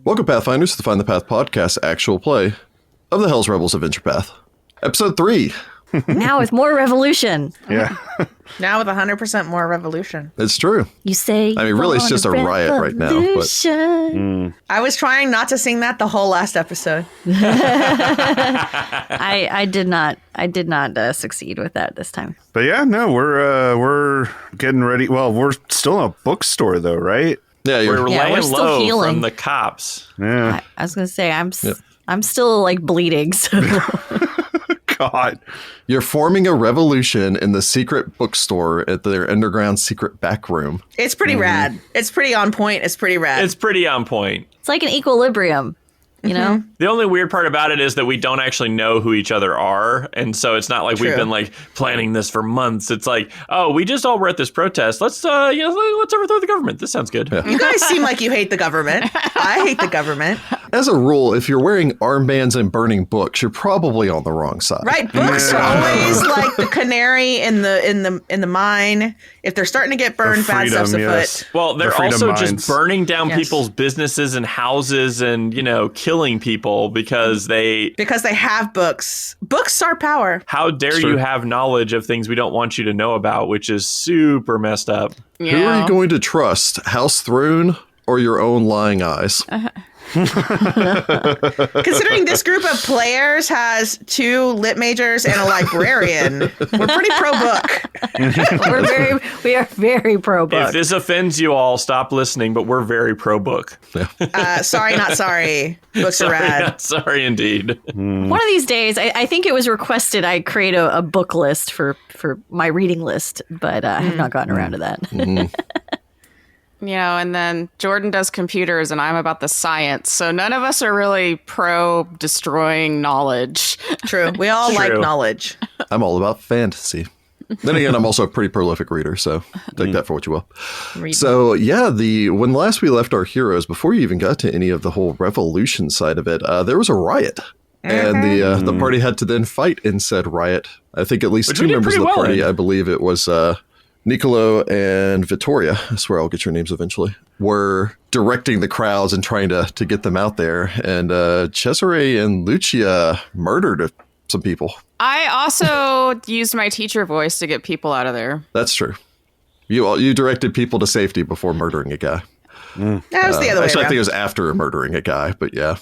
Welcome, Pathfinders, to the Find the Path podcast actual play of the Hell's Rebels Adventure Path. Episode 3. Now with more revolution. Yeah. Now with 100% more revolution. It's true. You say... I mean, really, it's just a riot right now. But I was trying not to sing that the whole last episode. I did not succeed with that this time. But yeah, no, we're getting ready. Well, we're still in a bookstore though, right? yeah, We're Yeah, laying we're still low healing. from the cops. Yeah. I was going to say, I'm still like bleeding. So God. you're forming a revolution in the secret bookstore at their underground secret back room. It's pretty rad. It's pretty on point. It's pretty rad. It's pretty on point. it's like an equilibrium, you know? The only weird part about it is that we don't actually know who each other are. And so it's not like we've True. been like planning this for months. It's like, oh, we just all were at this protest. Let's overthrow the government. This sounds good. You guys seem like you hate the government. I hate the government. As a rule, if you're wearing armbands and burning books, you're probably on the wrong side. Right? Books are always like the canary in the mine. If they're starting to get burned, bad stuff's afoot. Well, they're The freedom also mines. just burning down Yes. people's businesses and houses and, killing people because Because they have books. Books are power. how dare you have knowledge of things we don't want you to know about, which is super messed up. Who are you going to trust, House Throne or your own lying eyes? Considering this group of players has 2 lit majors and a librarian, we're pretty pro book. We are very pro If book. this offends you all, stop listening, but we're very pro book. Sorry, not sorry. Books are rad. Sorry, indeed. One of these days, I think it was requested I create a book list for my reading list, but I have not gotten around to that. And then Jordan does computers and I'm about the science. So none of us are really pro destroying knowledge. True. We all like True. knowledge. I'm all about fantasy. Then again, I'm also a pretty prolific reader, so take that for what you will. So, yeah, when last we left our heroes, before you even got to any of the whole revolution side of it, there was a riot. And the party had to then fight in said riot. I think at least Which 2 we did members of pretty the well party, in. I believe it was Niccolo and Vittoria, I swear I'll get your names eventually, were directing the crowds and trying to get them out there. And Cesare and Lucia murdered some people. I also used my teacher voice to get people out of there. That's true. You directed people to safety before murdering a guy. That was the other way Actually, I around. think it was after murdering a guy, but yeah.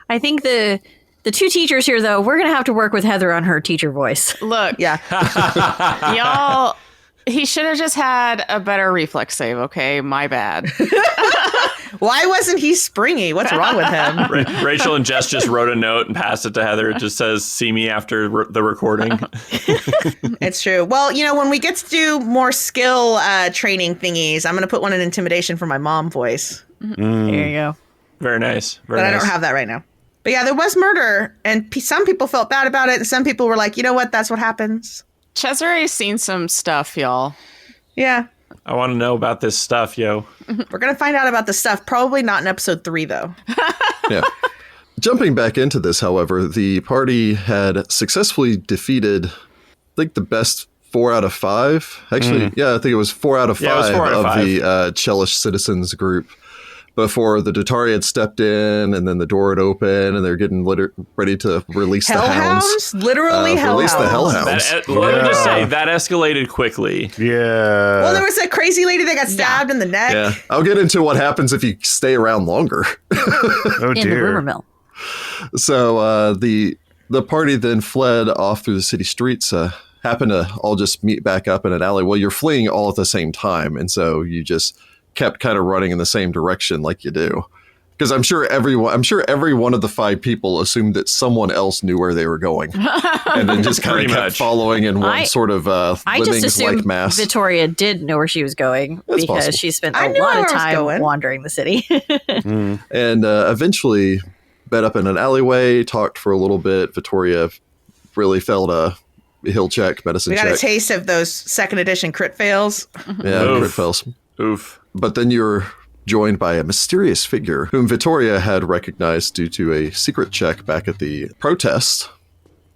I think the 2 teachers here, though, we're going to have to work with Heather on her teacher voice. Look, Yeah. y'all, he should have just had a better reflex save, okay? My bad. Why wasn't he springy? What's wrong with him? Rachel and Jess just wrote a note and passed it to Heather. It just says, see me after the recording. It's true. Well, when we get to do more skill training thingies, I'm going to put one in intimidation for my mom voice. There you go. Very nice. Very But I nice. don't have that right now. But yeah, there was murder, and some people felt bad about it, and some people were like, you know what, that's what happens. Cesare's seen some stuff, y'all. Yeah, I want to know about this stuff, yo. we're going to find out about the stuff. Probably not in episode 3, though. Yeah. Jumping back into this, however, the party had successfully defeated, I think, the best 4 out of 5. Actually, yeah, I think it was 4 out of 5 Yeah, it was 4 out of 5. the Chelish citizens group before the Dotari had stepped in, and then the door had opened, and they're getting ready to release the hounds. Hellhounds? Literally Release the hellhounds. hellhounds. Let me just say, that escalated quickly. Yeah. Well, there was a crazy lady that got stabbed in the neck. Yeah, I'll get into what happens if you stay around longer. Oh, In the rumor mill. So the party then fled off through the city streets. Happened to all just meet back up in an alley. Well, you're fleeing all at the same time, and so you just kept kind of running in the same direction like you do. Because I'm sure every one of the 5 people assumed that someone else knew where they were going, and then just kind Pretty of kept much. following in one sort of I just Lemmings-like assumed mass. Victoria did know where she was going That's because possible. she spent I a knew lot where of I was time going. wandering the city. And eventually met up in an alleyway, talked for a little bit. Victoria really failed a hill check, medicine We got check. a taste of those 2nd edition crit fails. Yeah, Oof. crit fails. Oof. But then you're joined by a mysterious figure whom Vittoria had recognized due to a secret check back at the protest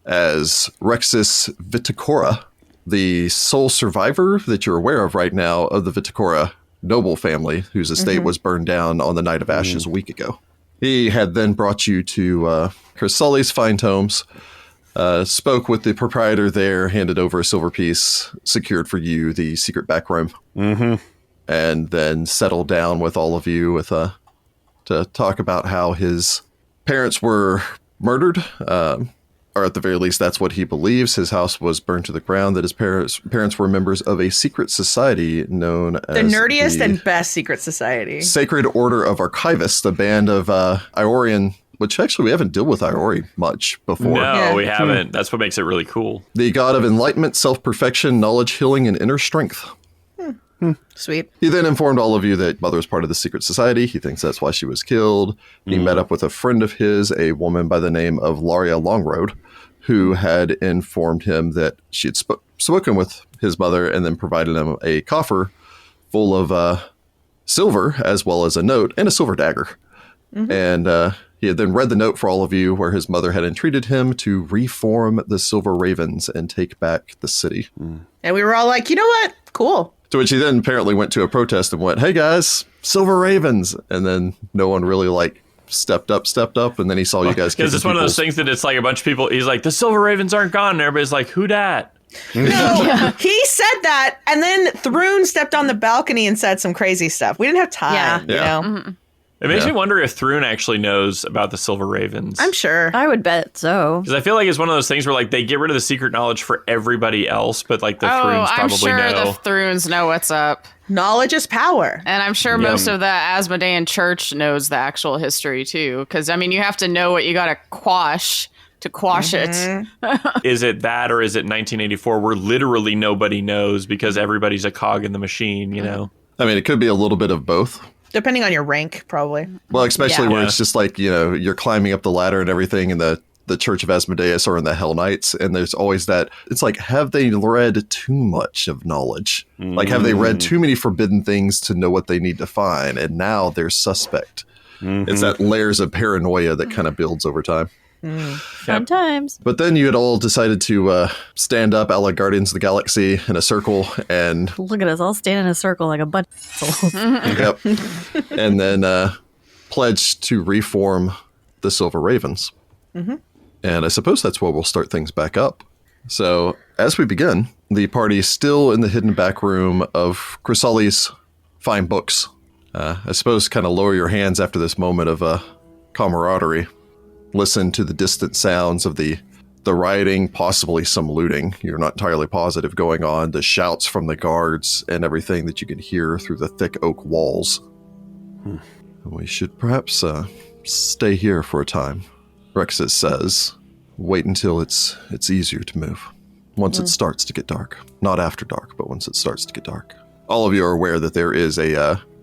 as Rexus Viticora, the sole survivor that you're aware of right now of the Viticora noble family whose estate was burned down on the Night of Ashes a week ago. He had then brought you to Sully's Fine Tomes, spoke with the proprietor there, handed over a silver piece, secured for you the secret back room, and then settled down with all of you with to talk about how his parents were murdered, or at the very least, that's what he believes. His house was burned to the ground, that his parents were members of a secret society known as the nerdiest and best secret society. Sacred Order of Archivists, a band of Iorian, which actually we haven't dealt with Iori much before. No, we haven't. That's what makes it really cool. The god of enlightenment, self-perfection, knowledge, healing, and inner strength. Sweet. He then informed all of you that Mother was part of the secret society. He thinks that's why she was killed. He met up with a friend of his, a woman by the name of Laria Longroad, who had informed him that she had spoken with his mother and then provided him a coffer full of silver, as well as a note and a silver dagger. And he had then read the note for all of you where his mother had entreated him to reform the Silver Ravens and take back the city. And we were all like, you know what? Cool. To which he then apparently went to a protest and went, hey guys, Silver Ravens. And then no one really stepped up. And then he saw you guys. Because it's one of those things that it's like a bunch of people. He's like, the Silver Ravens aren't gone. And everybody's like, who dat? No, he said that. And then Thrune stepped on the balcony and said some crazy stuff. We didn't have time, you know? It makes me wonder if Thrune actually knows about the Silver Ravens. I'm sure. I would bet so. Because I feel like it's one of those things where they get rid of the secret knowledge for everybody else, but the Thrunes I'm probably sure know. the Thrunes know what's up. Knowledge is power. And I'm sure most of the Asmodean church knows the actual history too. Because, you have to know what you got to quash it. Is it that, or is it 1984 where literally nobody knows because everybody's a cog in the machine, you know? I mean, it could be a little bit of both. Depending on your rank, probably. Well, especially where it's just you're climbing up the ladder and everything in the Church of Asmodeus or in the Hell Knights. And there's always that. It's like, have they read too much of knowledge? Have they read too many forbidden things to know what they need to find? And now they're suspect. It's that layers of paranoia that kind of builds over time. Sometimes. But then you had all decided to stand up, a la Guardians of the Galaxy, in a circle and... Look at us all standing in a circle like a bunch of Yep. And then pledged to reform the Silver Ravens. And I suppose that's where we'll start things back up. So, as we begin, the party is still in the hidden back room of Chrysali's fine books. I suppose kind of lower your hands after this moment of camaraderie. Listen to the distant sounds of the rioting, possibly some looting. You're not entirely positive going on. The shouts from the guards and everything that you can hear through the thick oak walls. We should perhaps stay here for a time, Rexus says. Wait until it's easier to move. Once it starts to get dark. Not after dark, but once it starts to get dark. All of you are aware that there is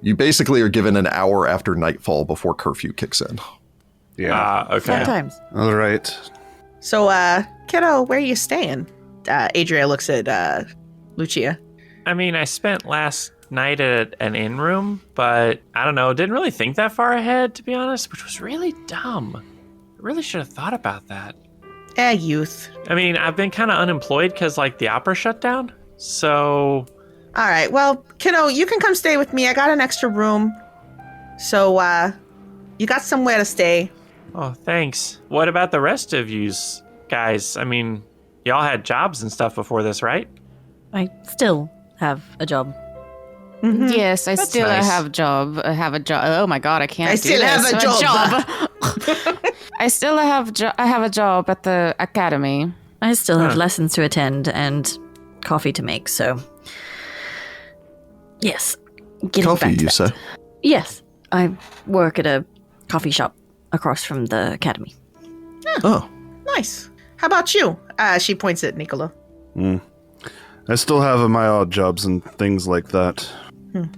you basically are given an hour after nightfall before curfew kicks in. Yeah. Okay. Sometimes. All right. So, kiddo, where are you staying? Adria looks at Lucia. I mean, I spent last night at an inn room, but I don't know, didn't really think that far ahead, to be honest, which was really dumb. I really should have thought about that. Youth. I mean, I've been kind of unemployed because, the opera shut down, so... All right, well, kiddo, you can come stay with me. I got an extra room. So, you got somewhere to stay. Oh, thanks. What about the rest of yous guys? I mean, y'all had jobs and stuff before this, right? I still have a job. Yes, I still nice. have a job. Oh my god, I can't. I do still this. have a job. I still have I have a job at the academy. I still have lessons to attend and coffee to make, so... Yes. Getting Coffee, back to you that. say? Yes. I work at a coffee shop across from the academy. Oh. Nice. How about you? She points at Niccolo. I still have my odd jobs and things like that.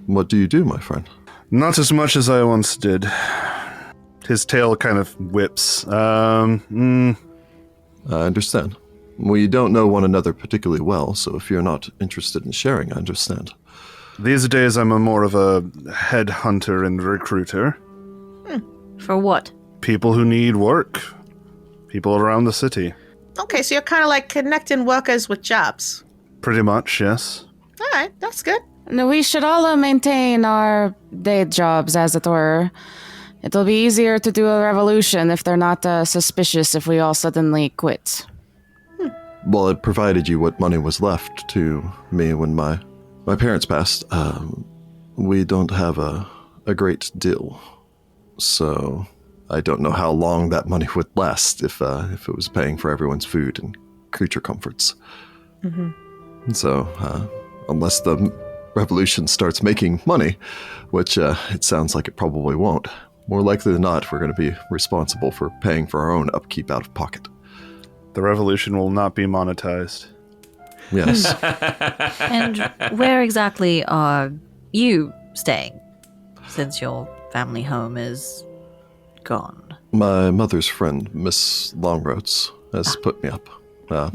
What do you do, my friend? Not as much as I once did. His tail kind of whips. I understand. We don't know one another particularly well, so if you're not interested in sharing, I understand. These days I'm more of a headhunter and recruiter. For what? People who need work. People around the city. Okay, so you're kind of like connecting workers with jobs. Pretty much, yes. All right, that's good. No, we should all maintain our day jobs, as it were. It'll be easier to do a revolution if they're not suspicious if we all suddenly quit. Well, it provided you what money was left to me when my parents passed. We don't have a great deal, so I don't know how long that money would last if it was paying for everyone's food and creature comforts. Mm-hmm. And so, unless the revolution starts making money, which it sounds like it probably won't, more likely than not, we're going to be responsible for paying for our own upkeep out of pocket. The revolution will not be monetized. Yes. And where exactly are you staying, since your family home is gone? My mother's friend, Miss Longroats, has put me up. I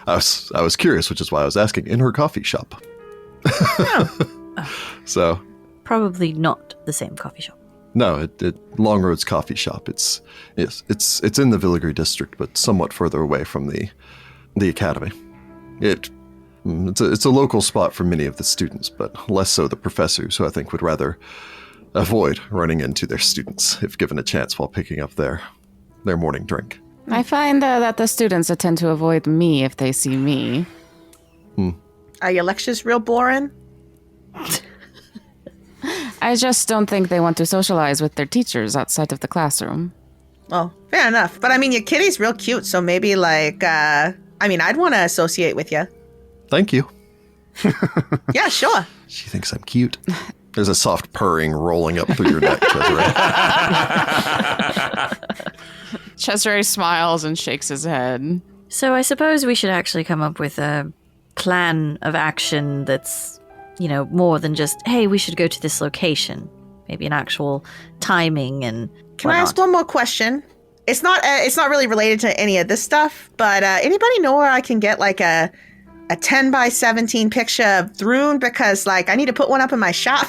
was curious, which is why I was asking, in her coffee shop. So Probably not the same coffee shop. no, Longroats Coffee Shop. It's in the Villigry district, but somewhat further away from the academy. It's a local spot for many of the students, but less so the professors, who I think would rather avoid running into their students if given a chance while picking up their morning drink. I find that the students tend to avoid me if they see me. Are your lectures real boring? I just don't think they want to socialize with their teachers outside of the classroom. Well, fair enough. But I mean, your kitty's real cute, so maybe I'd want to associate with you. Thank you. Yeah, sure. She thinks I'm cute. There's a soft purring rolling up through your neck, Cesare. Cesare smiles and shakes his head. So I suppose we should actually come up with a plan of action that's, more than just, hey, we should go to this location. Maybe an actual timing and Can I ask one more question? It's not really related to any of this stuff, but anybody know where I can get like a 10 by 17 picture of Thrune? Because I need to put one up in my shop.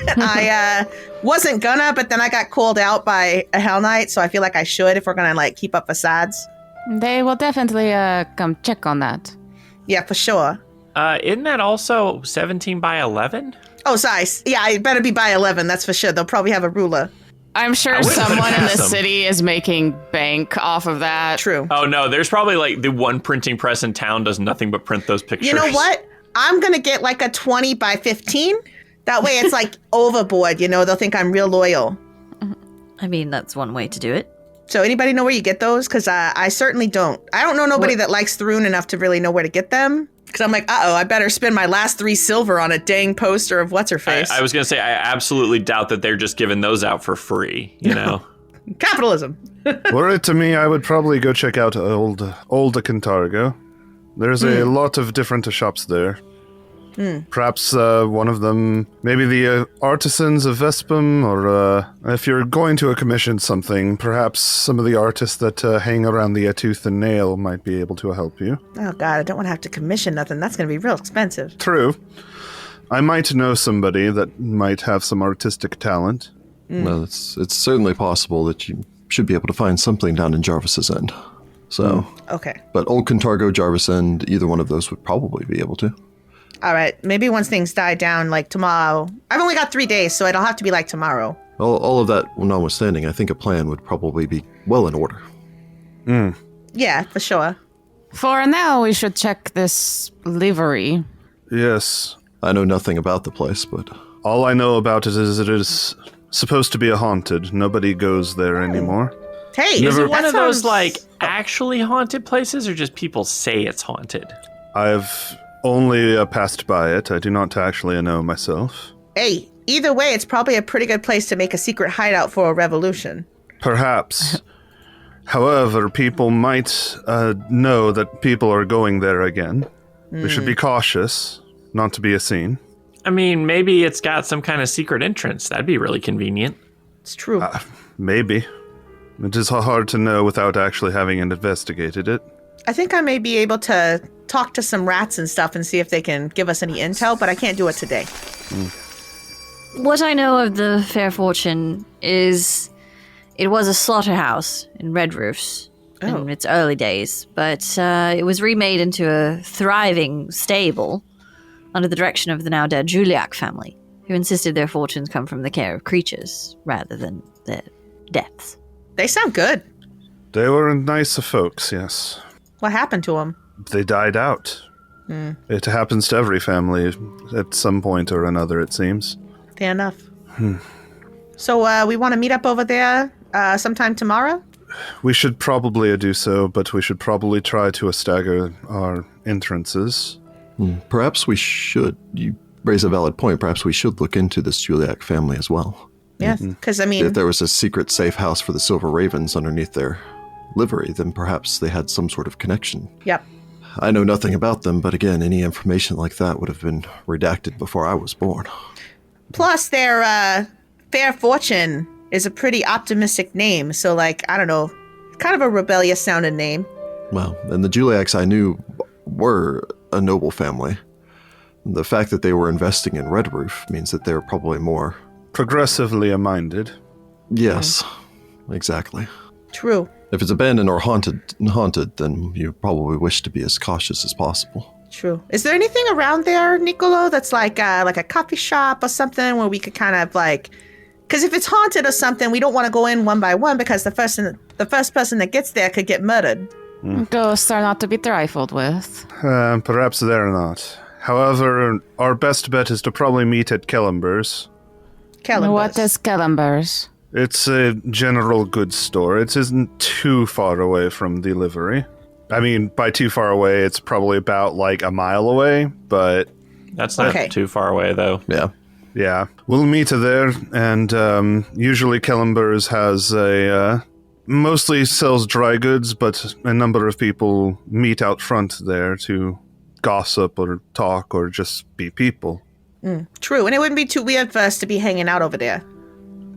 I wasn't gonna, but then I got called out by a Hell Knight, so I feel like I should if we're gonna keep up facades. They will definitely come check on that. Yeah, for sure. Isn't that also 17 by 11? Oh, size. Yeah, it better be by 11, that's for sure. They'll probably have a ruler. I'm sure wouldn't someone in the ask them. city is making bank off of that. True. Oh no, there's probably the one printing press in town does nothing but print those pictures. You know what? I'm going to get a 20 by 15. That way it's overboard, they'll think I'm real loyal. I mean, that's one way to do it. So anybody know where you get those? Because I certainly don't. I don't know nobody that likes Thrune enough to really know where to get them. Because I'm I better spend my last 3 silver on a dang poster of what's-her-face. I was going to say, I absolutely doubt that they're just giving those out for free, Capitalism. Were it to me, I would probably go check out old Cantargo. There's a lot of different shops there. Perhaps one of them, maybe the Artisans of Vespum, or if you're going to commission something, perhaps some of the artists that hang around the Tooth and Nail might be able to help you. Oh, God, I don't want to have to commission nothing. That's going to be real expensive. True. I might know somebody that might have some artistic talent. Well, it's certainly possible that you should be able to find something down in Jarvis's End. So, Okay. but Old Cantargo, Jarvis End, either one of those would probably be able to. All right. Maybe once things die down, tomorrow. I've only got 3 days, so it'll have to be tomorrow. All of that notwithstanding, I think a plan would probably be well in order. Yeah, for sure. For now, we should check this livery. Yes. I know nothing about the place, but All I know about it is supposed to be a haunted. Nobody goes there anymore. Hey, Is it one that of those sounds- actually haunted places, or just people say it's haunted? I've only passed by it. I do not actually know myself. Hey, either way, it's probably a pretty good place to make a secret hideout for a revolution. Perhaps. However, people might know that people are going there again. We should be cautious, not to be a scene. I mean, maybe it's got some kind of secret entrance. That'd be really convenient. It's true. Maybe. It is hard to know without actually having investigated it. I think I may be able to talk to some rats and stuff and see if they can give us any intel, but I can't do it today. What I know of the Fair Fortune is it was a slaughterhouse in Red Roofs in its early days, but it was remade into a thriving stable under the direction of the now dead Juliac family, who insisted their fortunes come from the care of creatures rather than their deaths. They sound good. They were nice folks, yes. What happened to them? They died out. It happens to every family at some point or another, it seems. Fair enough. So we want to meet up over there sometime tomorrow? We should probably do so, but we should probably try to stagger our entrances. Perhaps we should. You raise a valid point. Perhaps we should look into this Juliac family as well. Yeah, because I mean... If there was a secret safe house for the Silver Ravens underneath their livery, then perhaps they had some sort of connection. Yep. I know nothing about them, but again, any information like that would have been redacted before I was born. Plus, their Fair Fortune is a pretty optimistic name. So, like, I don't know, kind of a rebellious sounding name. Well, and the Juliacs I knew were a noble family. The fact that they were investing in Red Roof means that they're probably more... Progressively minded. Yes, exactly. True. If it's abandoned or haunted, then you probably wish to be as cautious as possible. True. Is there anything around there, Niccolo, that's like a coffee shop or something where we could kind of like... Because if it's haunted or something, we don't want to go in one by one because the first person that gets there could get murdered. Ghosts are not to be trifled with. Perhaps they're not. However, our best bet is to probably meet at Kellenber's. What is Kellenber's? It's a general goods store. It isn't too far away from the livery. I mean, by too far away, it's probably about like a mile away, but... That's not too far away, though. Yeah. Yeah. We'll meet there, and usually Kellenber's has a... mostly sells dry goods, but a number of people meet out front there to gossip or talk or just be people. True, and it wouldn't be too weird for us to be hanging out over there.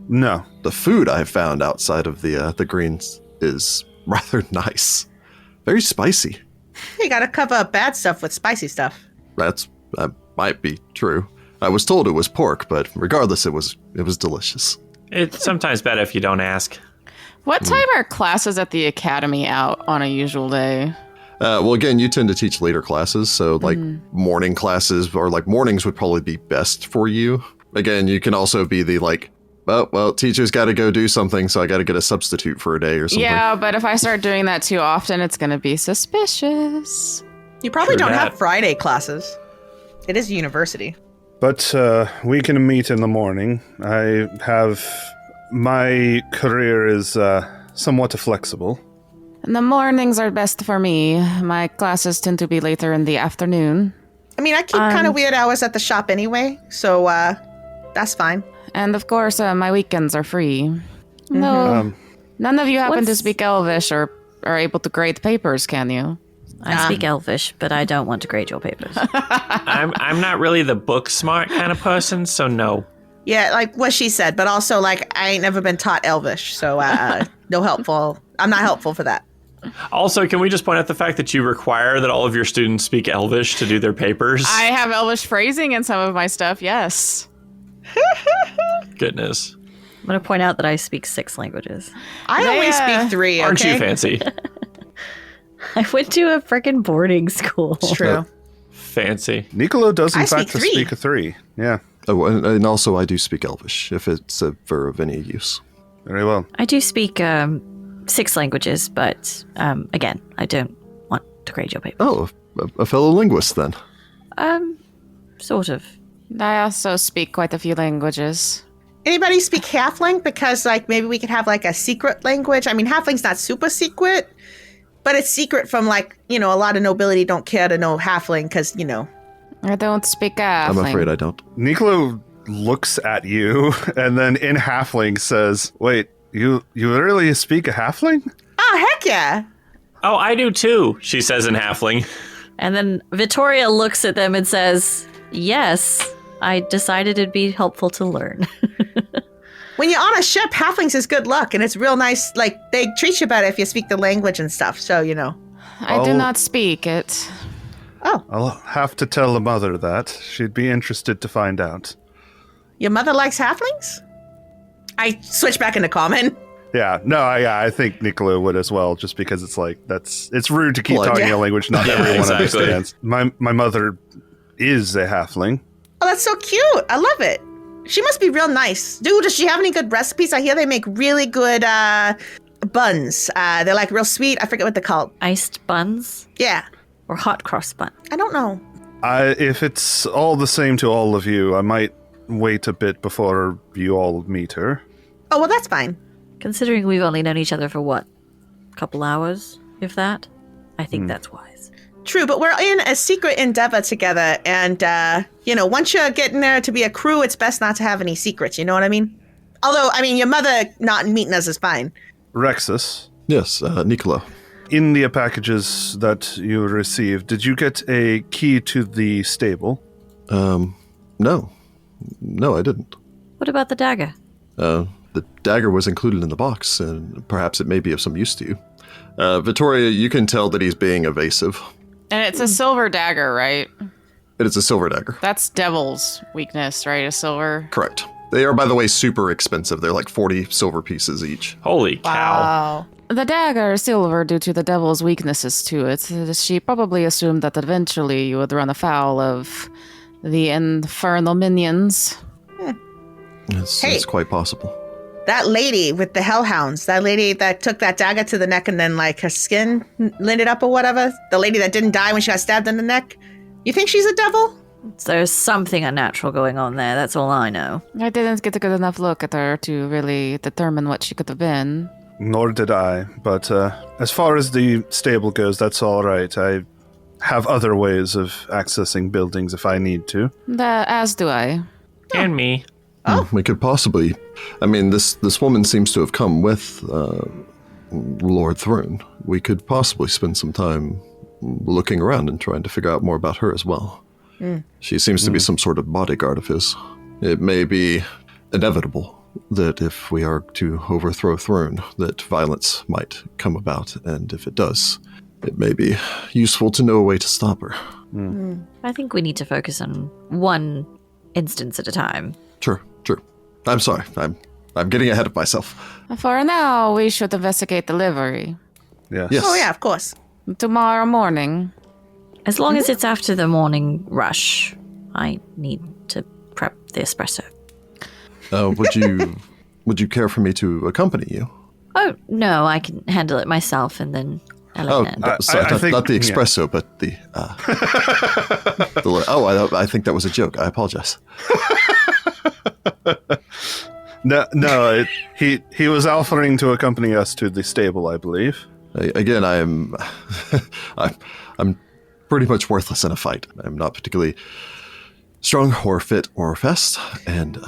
No. The food I found outside of the greens is rather nice. Very spicy. You gotta cover up bad stuff with spicy stuff. That might be true. I was told it was pork, but regardless, it was delicious. It's sometimes better if you don't ask. What time are classes at the academy out on a usual day? Well, again, you tend to teach later classes, so like morning classes or like mornings would probably be best for you. Again, you can also be the like, well, teacher's got to go do something, so I got to get a substitute for a day or something. Yeah, but if I start doing that too often, it's going to be suspicious. You probably True don't that. have Friday classes. It is a university. But we can meet in the morning. My career is somewhat flexible. And the mornings are best for me. My classes tend to be later in the afternoon. I mean, I keep kind of weird hours at the shop anyway, so that's fine. And of course, my weekends are free. No, none of you happen to speak Elvish or are able to grade papers, can you? I speak Elvish, but I don't want to grade your papers. I'm not really the book smart kind of person, so no. Yeah, like what she said, but also like I ain't never been taught Elvish, so no helpful. I'm not helpful for that. Also, can we just point out the fact that you require that all of your students speak Elvish to do their papers? I have Elvish phrasing in some of my stuff, yes. Goodness. I'm going to point out that I speak 6 languages. I only speak 3, okay? Aren't you fancy? I went to a frickin' boarding school. It's true. Fancy. Niccolo does in I fact speak 3. speak a 3. Yeah. Oh, and also I do speak Elvish, if it's ever of any use. Very well. I do speak 6 languages, but again, I don't want to grade your paper. Oh, a fellow linguist then. Sort of. I also speak quite a few languages. Anybody speak Halfling? Because like maybe we could have like a secret language. I mean, Halfling's not super secret, but it's secret from like, a lot of nobility don't care to know Halfling because, I don't speak Halfling. I'm afraid I don't. Niccolo looks at you and then in Halfling says, "Wait, you really speak a Halfling?" Oh, heck yeah. Oh, I do too, she says in Halfling. And then Vittoria looks at them and says, yes, I decided it'd be helpful to learn. When you're on a ship, Halflings is good luck, and it's real nice. Like, they treat you better if you speak the language and stuff, so, I do not speak it. Oh, I'll have to tell the mother that. She'd be interested to find out. your mother likes Halflings? I switch back into common. Yeah, no, I think Niccolo would as well, just because it's like, it's rude to keep Well, talking yeah. a language not Yeah, everyone exactly. understands. My mother is a halfling. Oh, that's so cute. I love it. She must be real nice. Dude, does she have any good recipes? I hear they make really good buns. They're like real sweet. I forget what they're called. Iced buns? Yeah. Or hot cross bun? I don't know. If it's all the same to all of you, I might wait a bit before you all meet her. Oh, well, that's fine. Considering we've only known each other for what? A couple hours, if that? I think that's wise. True, but we're in a secret endeavor together, and, once you're getting there to be a crew, it's best not to have any secrets, you know what I mean? Although, your mother not meeting us is fine. Rexus. Yes, Niccolo. In the packages that you received, did you get a key to the stable? No. No, I didn't. What about the dagger? The dagger was included in the box, and perhaps it may be of some use to you. Vittoria, you can tell that he's being evasive. And it's a silver dagger, right? It is a silver dagger. That's devil's weakness, right? A silver. Correct. They are, by the way, super expensive. They're like 40 silver pieces each. Holy cow. Wow. The dagger is silver due to the devil's weaknesses to it. She probably assumed that eventually you would run afoul of the infernal minions. It's quite possible. That lady with the hellhounds, that lady that took that dagger to the neck and then, her skin lit it up or whatever, the lady that didn't die when she got stabbed in the neck, you think she's a devil? There's something unnatural going on there, that's all I know. I didn't get a good enough look at her to really determine what she could have been. Nor did I, but as far as the stable goes, that's all right. I have other ways of accessing buildings if I need to. As do I. And me. Oh. We could possibly... this woman seems to have come with Lord Throne. We could possibly spend some time looking around and trying to figure out more about her as well. She seems to be some sort of bodyguard of his. It may be inevitable that if we are to overthrow Throne, that violence might come about, and if it does, it may be useful to know a way to stop her. I think we need to focus on one instance at a time. Sure. I'm sorry. I'm getting ahead of myself. For now, we should investigate the livery. Yes. Oh, yeah, of course. Tomorrow morning. As long as it's after the morning rush, I need to prep the espresso. Would you care for me to accompany you? Oh, no, I can handle it myself and then I'll let you know. Sorry, I think- not the espresso, but the... I think that was a joke. I apologize. No, he was offering to accompany us to the stable, I believe. Again, I'm pretty much worthless in a fight. I'm not particularly strong or fit or fast, and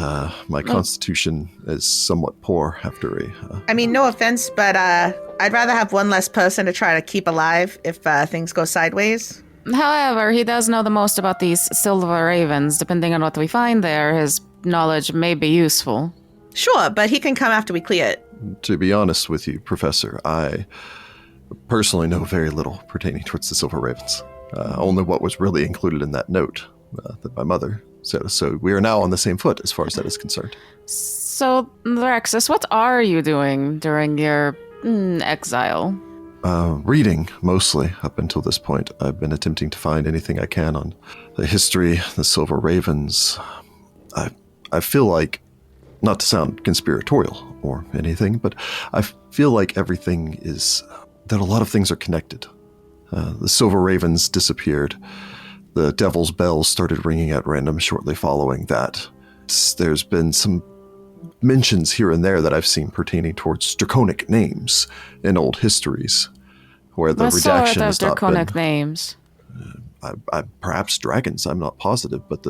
my constitution is somewhat poor after a... no offense, but I'd rather have one less person to try to keep alive if things go sideways. However, he does know the most about these silver ravens. Depending on what we find there, his knowledge may be useful. Sure, but he can come after we clear it. To be honest with you, Professor, I personally know very little pertaining towards the Silver Ravens. Only what was really included in that note that my mother said. So we are now on the same foot as far as that is concerned. So, Rexus, what are you doing during your exile? Reading, mostly, up until this point. I've been attempting to find anything I can on the history, the Silver Ravens. I feel like, not to sound conspiratorial or anything, but I feel like everything is... that a lot of things are connected. The Silver Ravens disappeared. The Devil's Bells started ringing at random shortly following that. There's been some mentions here and there that I've seen pertaining towards draconic names in old histories, where the redaction has not been... draconic names? Perhaps dragons, I'm not positive, but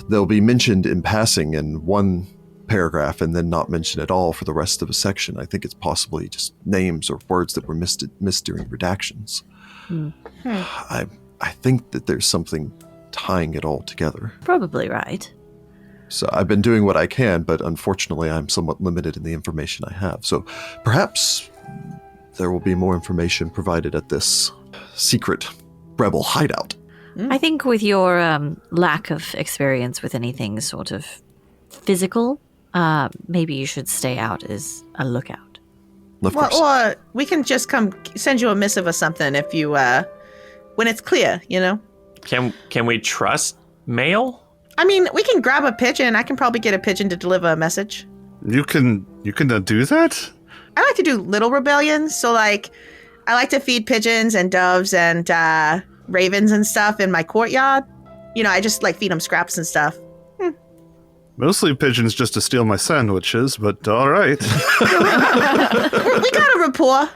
they'll be mentioned in passing in one paragraph and then not mentioned at all for the rest of a section. I think it's possibly just names or words that were missed during redactions. I think that there's something tying it all together. Probably right. So I've been doing what I can, but unfortunately I'm somewhat limited in the information I have. So perhaps there will be more information provided at this secret rebel hideout. I think with your lack of experience with anything sort of physical, maybe you should stay out as a lookout. Of course. Or we can just come send you a missive or something if you, when it's clear, you know? Can we trust mail? I mean, we can grab a pigeon. I can probably get a pigeon to deliver a message. You can do that? I like to do little rebellions. So, like, I like to feed pigeons and doves and ravens and stuff in my courtyard. You know, I just, like, feed them scraps and stuff. Mostly pigeons just to steal my sandwiches, but all right. We got a rapport.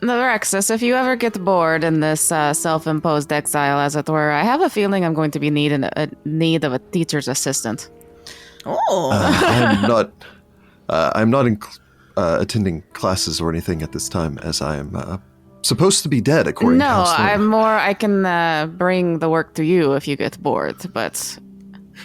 Alexis, if you ever get bored in this self-imposed exile, as it were, I have a feeling I'm going to be need of a teacher's assistant. Oh. I'm not attending classes or anything at this time, as I am supposed to be dead, according to House Thorn. I'm more. I can bring the work to you if you get bored, but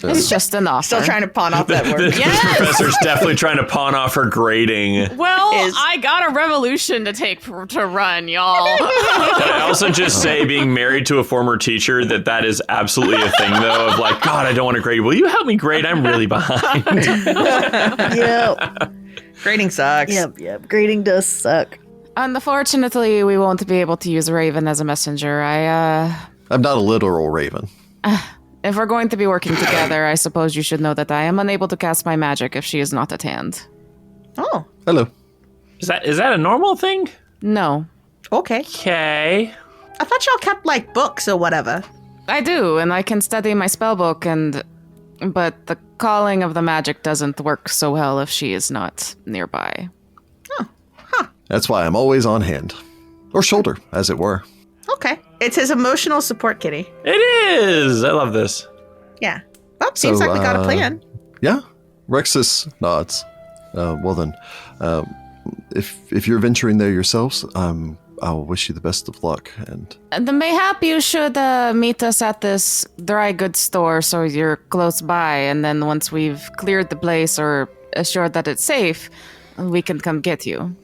it's just an offer. Still trying to pawn off that word. This professor's definitely trying to pawn off her grading. Well, I got a revolution to run, y'all. Can I also just say, being married to a former teacher, that is absolutely a thing, though, of like, God, I don't want to grade. Will you help me grade? I'm really behind. Yep. Grading sucks. Yep. Grading does suck. Unfortunately, we won't be able to use Raven as a messenger. I'm not a literal raven. If we're going to be working together, I suppose you should know that I am unable to cast my magic if she is not at hand. Oh. Hello. Is that a normal thing? No. Okay. Okay. I thought y'all kept, like, books or whatever. I do, and I can study my spellbook, but the calling of the magic doesn't work so well if she is not nearby. That's why I'm always on hand. Or shoulder, as it were. Okay. It's his emotional support kitty. It is. I love this. Yeah. Well, seems like we got a plan. Yeah. Rexus nods. Well then, if you're venturing there yourselves, I'll wish you the best of luck. And Mayhap you should meet us at this dry goods store so you're close by, and then once we've cleared the place or assured that it's safe, we can come get you.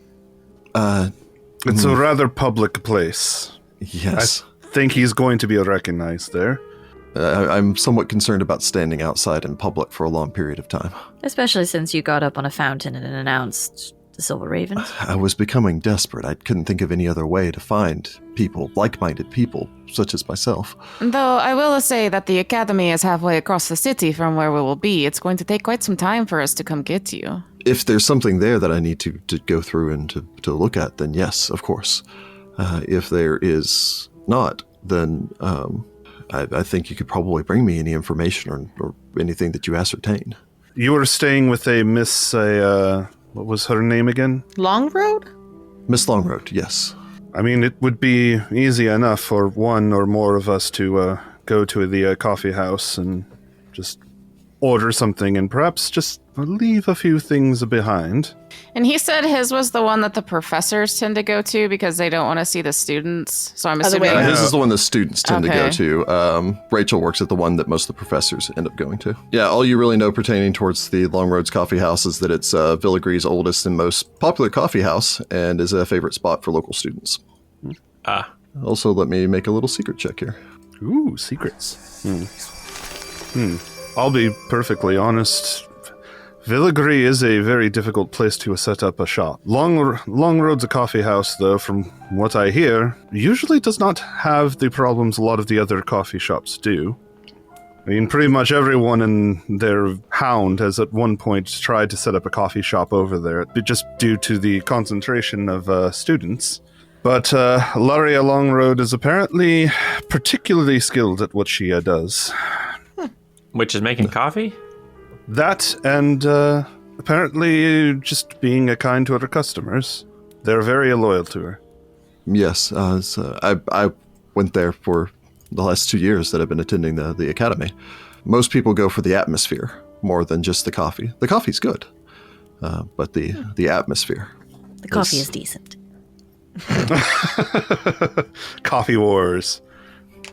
It's a rather public place. Yes. I think he's going to be recognized there. I'm somewhat concerned about standing outside in public for a long period of time. Especially since you got up on a fountain and announced the Silver Ravens. I was becoming desperate. I couldn't think of any other way to find people, like-minded people, such as myself. Though I will say that the academy is halfway across the city from where we will be. It's going to take quite some time for us to come get you. If there's something there that I need to go through and to look at, then yes, of course. If there is not, then I think you could probably bring me any information or anything that you ascertain. You were staying with a Miss, what was her name again? Long Road? Miss Longroad, yes. I mean, it would be easy enough for one or more of us to go to the coffee house and just order something and perhaps just leave a few things behind. And he said his was the one that the professors tend to go to because they don't want to see the students. So I'm assuming... His is the one the students tend to go Okay. to. Rachel works at the one that most of the professors end up going to. Yeah, all you really know pertaining towards the Long Roads Coffee House is that it's Villigree's oldest and most popular coffee house and is a favorite spot for local students. Also, let me make a little secret check here. Ooh, secrets. I'll be perfectly honest. Villigree is a very difficult place to set up a shop. Long Road's a coffee house, though, from what I hear, usually does not have the problems a lot of the other coffee shops do. I mean, pretty much everyone and their hound has at one point tried to set up a coffee shop over there, just due to the concentration of students. But Laria Longroad is apparently particularly skilled at what she does. Which is making coffee? That and apparently just being kind to her customers. They're very loyal to her. Yes, I went there for the last 2 years that I've been attending the academy. Most people go for the atmosphere more than just the coffee. The coffee's good, but the atmosphere. The coffee is decent. Coffee wars.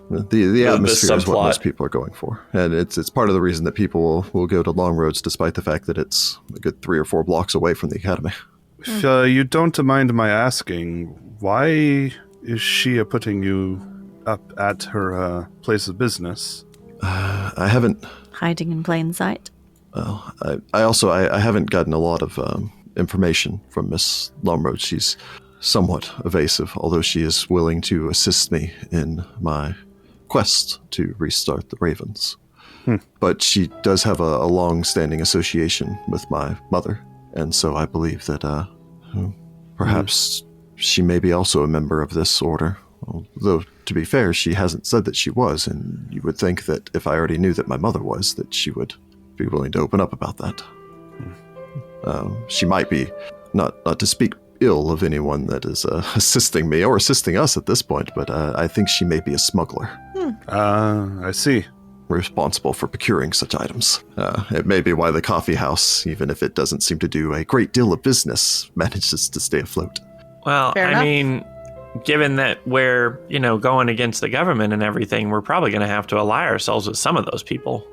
The atmosphere is what subplot. most people are going for, and it's part of the reason that people will go to Long Roads, despite the fact that it's a good 3 or 4 blocks away from the academy. If you don't mind my asking, why is she putting you up at her place of business? I haven't. Hiding in plain sight. Well, I haven't gotten a lot of information from Miss Lomroad. She's somewhat evasive, although she is willing to assist me in my quest to restart the Ravens. But she does have a long-standing association with my mother, and so I believe that perhaps she may be also a member of this order. Though, to be fair, she hasn't said that she was, and you would think that if I already knew that my mother was, that she would be willing to open up about that. She might be, not to speak ill of anyone that is assisting me or assisting us at this point, but I think she may be a smuggler. I see. Responsible for procuring such items. It may be why the coffee house, even if it doesn't seem to do a great deal of business, manages to stay afloat. Well, Fair enough. mean, given that we're, going against the government and everything, we're probably going to have to ally ourselves with some of those people.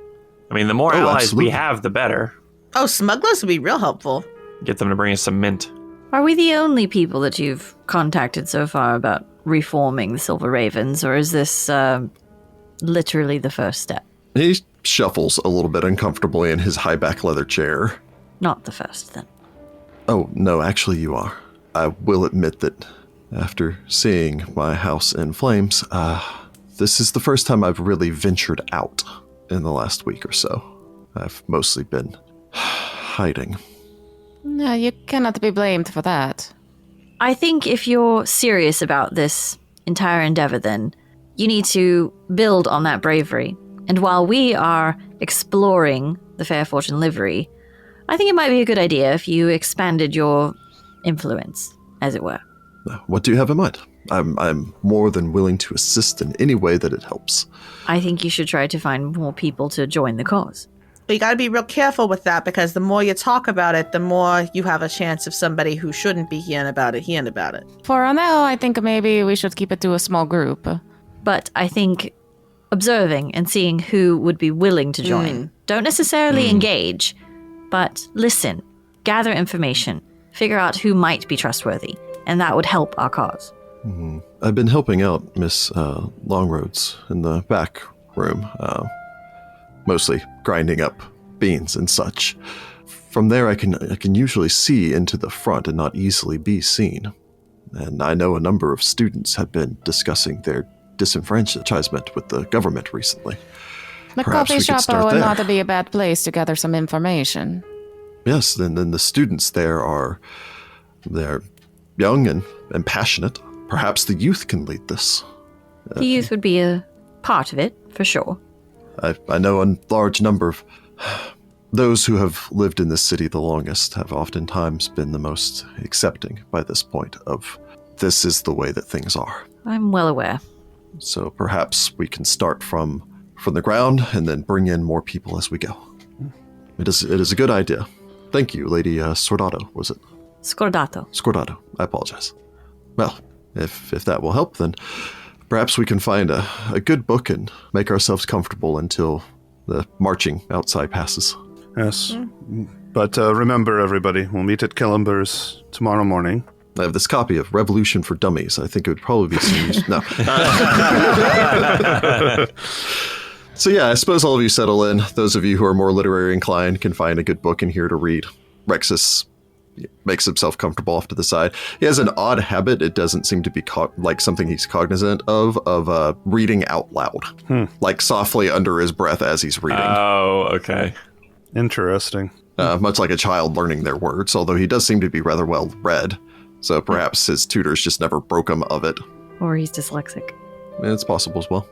I mean, the more allies absolutely. we have, the better. Oh, smugglers would be real helpful. Get them to bring us some mint. Are we the only people that you've contacted so far about reforming the Silver Ravens, or is this literally the first step? He shuffles a little bit uncomfortably in his high-back leather chair. Not the first, then. Oh, no, actually you are. I will admit that after seeing my house in flames, this is the first time I've really ventured out in the last week or so. I've mostly been hiding. No, you cannot be blamed for that. I think if you're serious about this entire endeavor, then you need to build on that bravery. And while we are exploring the Fair Fortune livery, I think it might be a good idea if you expanded your influence, as it were. What do you have in mind? I'm more than willing to assist in any way that it helps. I think you should try to find more people to join the cause. But you got to be real careful with that, because the more you talk about it, the more you have a chance of somebody who shouldn't be hearing about it. For now, I think maybe we should keep it to a small group. But I think observing and seeing who would be willing to join. Don't necessarily engage, but listen, gather information, figure out who might be trustworthy, and that would help our cause. I've been helping out Miss Longroads in the back room, mostly grinding up beans and such. From there, I can usually see into the front and not easily be seen. And I know a number of students have been discussing their disenfranchisement with the government recently. The Perhaps coffee we could shop start would there. not be a bad place to gather some information. Yes, and then the students there they're young and passionate. Perhaps the youth can lead this. The youth would be a part of it, for sure. I know a large number of those who have lived in this city the longest have oftentimes been the most accepting by this point of this is the way that things are. I'm well aware. So perhaps we can start from the ground and then bring in more people as we go. It is a good idea. Thank you, Lady Scordato, was it? Scordato. Scordato, I apologize. Well, if that will help, then perhaps we can find a good book and make ourselves comfortable until the marching outside passes. Yes. But remember, everybody, we'll meet at Killenber's tomorrow morning. I have this copy of Revolution for Dummies. I think it would probably be some use. No. So yeah, I suppose all of you settle in. Those of you who are more literary inclined can find a good book in here to read. Rexus makes himself comfortable off to the side. He has an odd habit. It doesn't seem to be like something he's cognizant of reading out loud. Like softly under his breath as he's reading. Oh, okay. Interesting. Much like a child learning their words, although he does seem to be rather well read. So perhaps his tutors just never broke him of it. Or he's dyslexic. It's possible as well.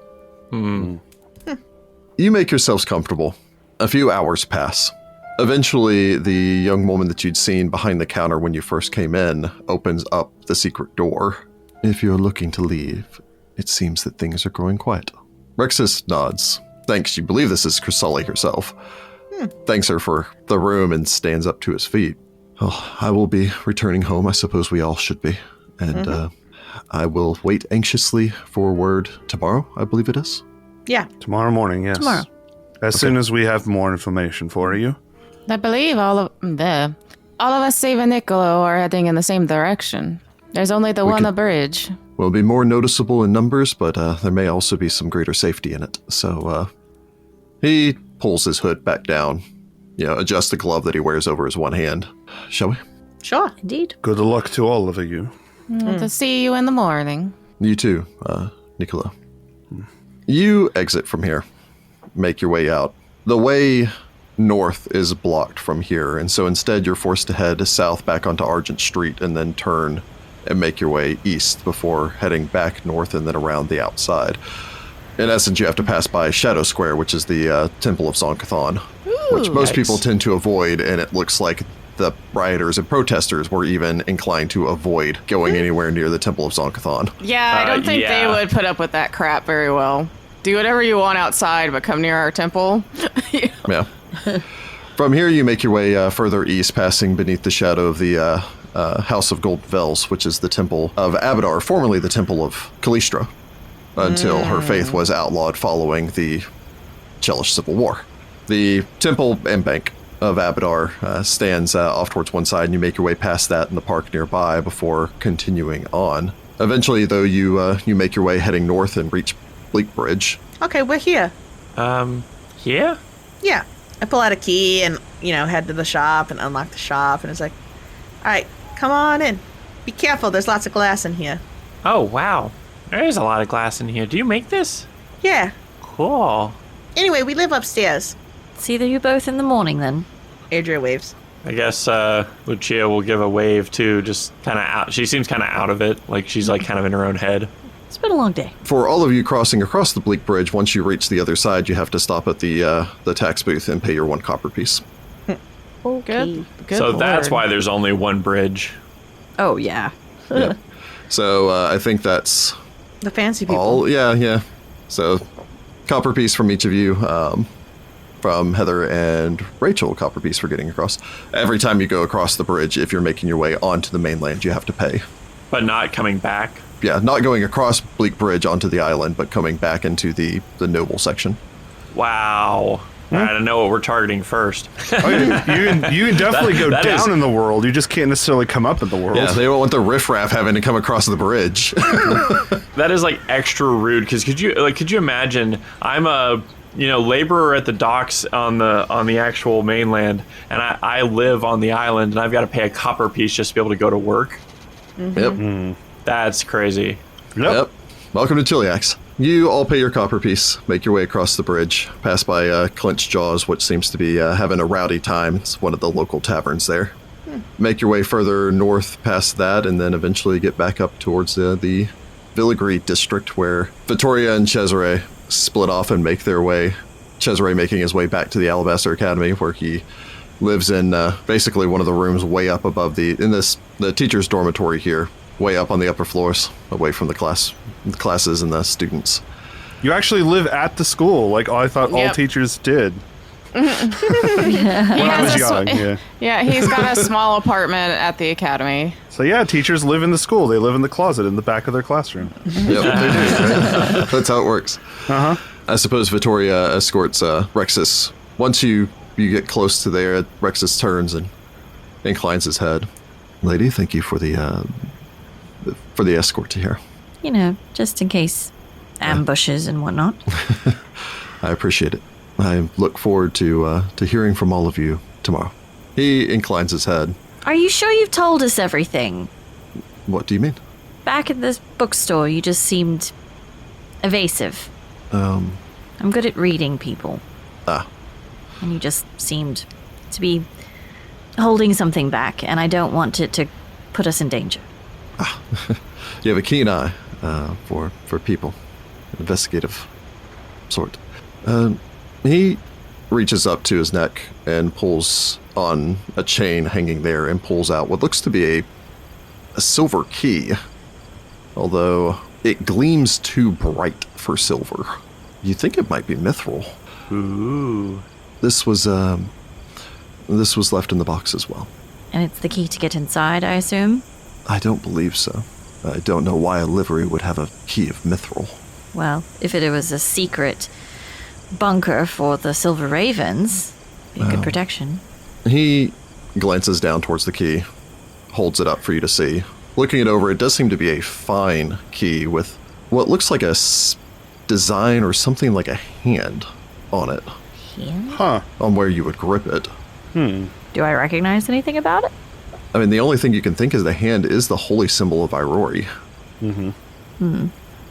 You make yourselves comfortable. A few hours pass. Eventually, the young woman that you'd seen behind the counter when you first came in opens up the secret door. If you're looking to leave, it seems that things are growing quiet. Rexus nods. Thanks, you believe this is Chrysalis herself. Thanks her for the room and stands up to his feet. Oh, I will be returning home, I suppose we all should be. And I will wait anxiously for word tomorrow, I believe it is. Yeah. Tomorrow morning, yes. Tomorrow. As soon as we have more information for you. I believe all of us save and Niccolo are heading in the same direction. There's only the one bridge. Will be more noticeable in numbers, but there may also be some greater safety in it. So he pulls his hood back down, adjusts the glove that he wears over his one hand. Shall we? Sure. Indeed. Good luck to all of you. To see you in the morning. You too, Niccolo. You exit from here. make your way out. The way north is blocked from here, and so instead you're forced to head south back onto Argent Street and then turn and make your way east before heading back north and then around the outside. In essence, you have to pass by Shadow Square, which is the Temple of Zonkathon, which most people tend to avoid, and it looks like the rioters and protesters were even inclined to avoid going anywhere near the Temple of Zonkathon. Yeah, I don't think they would put up with that crap very well. Do whatever you want outside, but come near our temple. Yeah. From here, you make your way further east, passing beneath the shadow of the House of Gold Vels, which is the Temple of Abadar, formerly the Temple of Kalistra, until her faith was outlawed following the Chelish Civil War. The Temple and Bank of Abadar stands off towards one side, and you make your way past that in the park nearby before continuing on. Eventually, though, you make your way heading north and reach Bleak Bridge. Okay, we're here. Here? Yeah. I pull out a key and, head to the shop and unlock the shop. And it's like, all right, come on in. Be careful. There's lots of glass in here. Oh, wow. There is a lot of glass in here. Do you make this? Yeah. Cool. Anyway, we live upstairs. See you both in the morning, then. Adria waves. I guess Lucia will give a wave, too, just kind of out. She seems kind of out of it. Like, she's, kind of in her own head. It's been a long day. For all of you crossing across the Bleak Bridge, once you reach the other side, you have to stop at the tax booth and pay your 1 copper piece. Good. So that's why there's only one bridge. Oh, yeah. Yeah. So I think that's The fancy people. all. Yeah. So copper piece from each of you. From Heather and Rachel, copper piece for getting across. Every time you go across the bridge, if you're making your way onto the mainland, you have to pay. But not coming back. Yeah, not going across Bleak Bridge onto the island, but coming back into the noble section. Wow. I don't know what we're targeting first. Oh, you can definitely go that down is- in the world. You just can't necessarily come up in the world. Yeah, they don't want the riffraff having to come across the bridge. That is extra rude, because could you imagine I'm a laborer at the docks on the actual mainland, and I live on the island, and I've got to pay a copper piece just to be able to go to work. Yep. That's crazy. Yep. Welcome to Chiliax. You all pay your copper piece, make your way across the bridge, pass by Clenched Jaws, which seems to be having a rowdy time. It's one of the local taverns there. Make your way further north past that, and then eventually get back up towards the Villigry district, where Vittoria and Cesare split off and make their way. Cesare making his way back to the Alabaster Academy, where he lives in basically one of the rooms way up above the teacher's dormitory here, way up on the upper floors, away from the classes and the students. You actually live at the school, like I thought all Yep. teachers did. He When I has was a young, yeah. Yeah, he's got a small apartment at the academy. So yeah, teachers live in the school. They live in the closet in the back of their classroom. Yep, they do, right? That's how it works. Uh-huh. I suppose Vittoria escorts Rexus. Once you get close to there, Rexus turns and inclines his head. Lady, thank you for the escort to here. Just in case ambushes and whatnot. I appreciate it. I look forward to hearing from all of you tomorrow. He inclines his head. Are you sure you've told us everything? What do you mean? Back at this bookstore, you just seemed evasive. I'm good at reading people. And you just seemed to be holding something back, and I don't want it to put us in danger. You have a keen eye for people. Investigative sort. He reaches up to his neck and pulls on a chain hanging there and pulls out what looks to be a silver key, although it gleams too bright for silver. You think it might be mithril. Ooh. This was left in the box as well. And it's the key to get inside, I assume? I don't believe so. I don't know why a livery would have a key of mithril. Well, if it was a secret bunker for the Silver Ravens, be a good protection. He glances down towards the key, holds it up for you to see. Looking it over, it does seem to be a fine key with what looks like a design or something like a hand on it, Huh. on where you would grip it. Do I recognize anything about it? I mean, the only thing you can think is the hand is the holy symbol of Irori.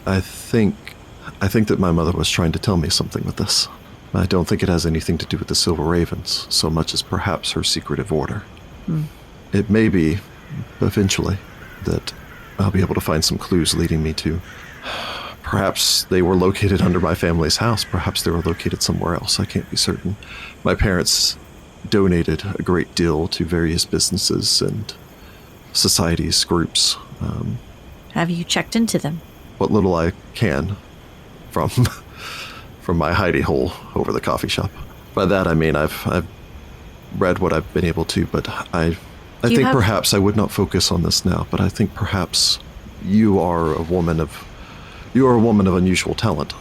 I think that my mother was trying to tell me something with this. I don't think it has anything to do with the Silver Ravens, so much as perhaps her secretive order. It may be, eventually, that I'll be able to find some clues leading me to... Perhaps they were located under my family's house. Perhaps they were located somewhere else. I can't be certain. My parents donated a great deal to various businesses and societies, groups. Have you checked into them? What little I can from my hidey hole over the coffee shop. By that I mean I've read what I've been able to, but I think perhaps I would not focus on this now, but I think perhaps you are a woman of unusual talent.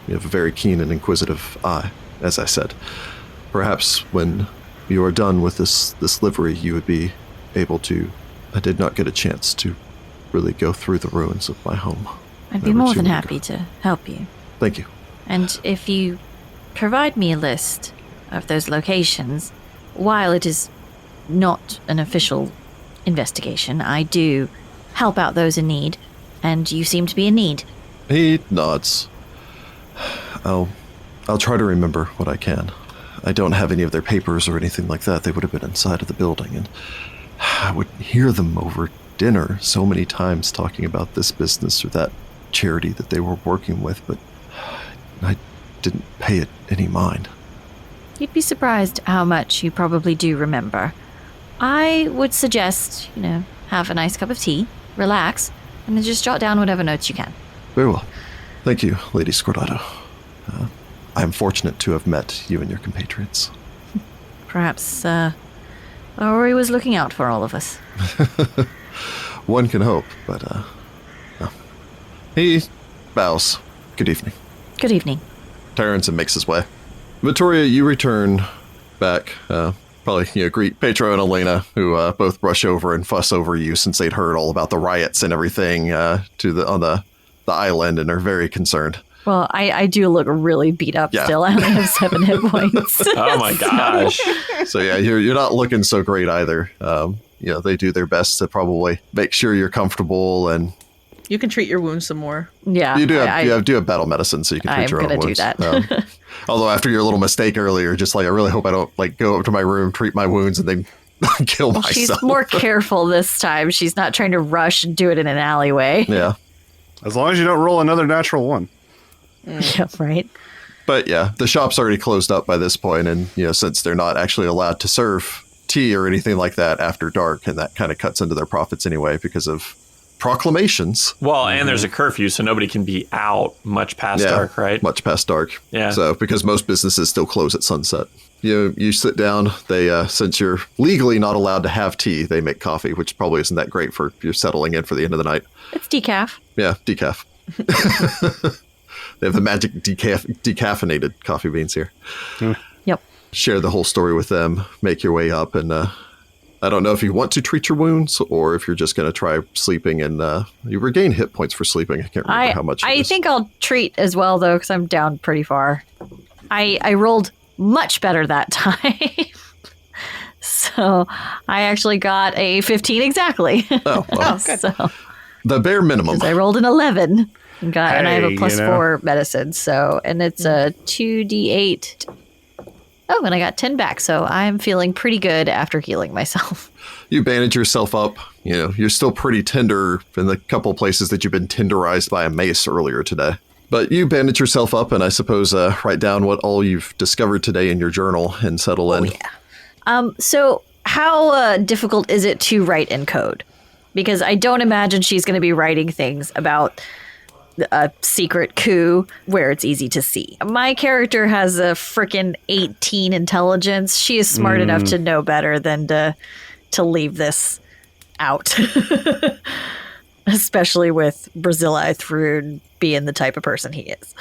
You have a very keen and inquisitive eye, as I said. Perhaps when you are done with this livery, you would be able to... I did not get a chance to really go through the ruins of my home. I'd be more than happy to help you. Thank you. And if you provide me a list of those locations, while it is not an official investigation, I do help out those in need, and you seem to be in need. He nods. I'll try to remember what I can. I don't have any of their papers or anything like that. They would have been inside of the building, and I would hear them over dinner so many times talking about this business or that charity that they were working with, but I didn't pay it any mind. You'd be surprised how much you probably do remember. I would suggest, have a nice cup of tea, relax, and then just jot down whatever notes you can. Very well. Thank you, Lady Scordato. I am fortunate to have met you and your compatriots. Perhaps, Rory was looking out for all of us. One can hope, but, no. He bows. Good evening. Good evening. Turns and makes his way. Vittoria, you return back, probably, greet Petro and Elena, who both brush over and fuss over you since they'd heard all about the riots and everything on the island and are very concerned. Well, I do look really beat up still. I only have 7 hit points. Oh my gosh. So yeah, you're not looking so great either. They do their best to probably make sure you're comfortable, and You can treat your wounds some more. Yeah. You do have battle medicine, so you can treat your own wounds. I'm going to do that. Although after your little mistake earlier, just I really hope I don't go up to my room, treat my wounds, and then kill myself. She's more careful this time. She's not trying to rush and do it in an alleyway. Yeah. As long as you don't roll another natural one. Yeah, right. But yeah, the shop's already closed up by this point, and since they're not actually allowed to serve tea or anything like that after dark, and that kind of cuts into their profits anyway because of proclamations. Well, and there's a curfew, so nobody can be out much past dark, right? Much past dark. Yeah. So because most businesses still close at sunset. You sit down. They since you're legally not allowed to have tea, they make coffee, which probably isn't that great for you're settling in for the end of the night. It's decaf. Yeah, decaf. They have the magic decaffeinated coffee beans here. Yep. Share the whole story with them. Make your way up, and I don't know if you want to treat your wounds or if you're just going to try sleeping, and you regain hit points for sleeping. I can't remember how much. I think I'll treat as well, though, because I'm down pretty far. I rolled much better that time. So I actually got a 15 exactly. Oh, well, So the bare minimum. I rolled an 11 and I have a plus 4 4 medicine. So, and it's a 2d8. Oh, and I got 10 back. So I'm feeling pretty good after healing myself. You bandage yourself up. You're still pretty tender in the couple places that you've been tenderized by a mace earlier today. But you bandage yourself up, and I suppose write down what all you've discovered today in your journal and settle in. Yeah. So how difficult is it to write in code? Because I don't imagine she's going to be writing things about a secret coup where it's easy to see. My character has a frickin' 18 intelligence. She is smart enough to know better than to leave this out. Especially with Brazili Thrune being the type of person he is.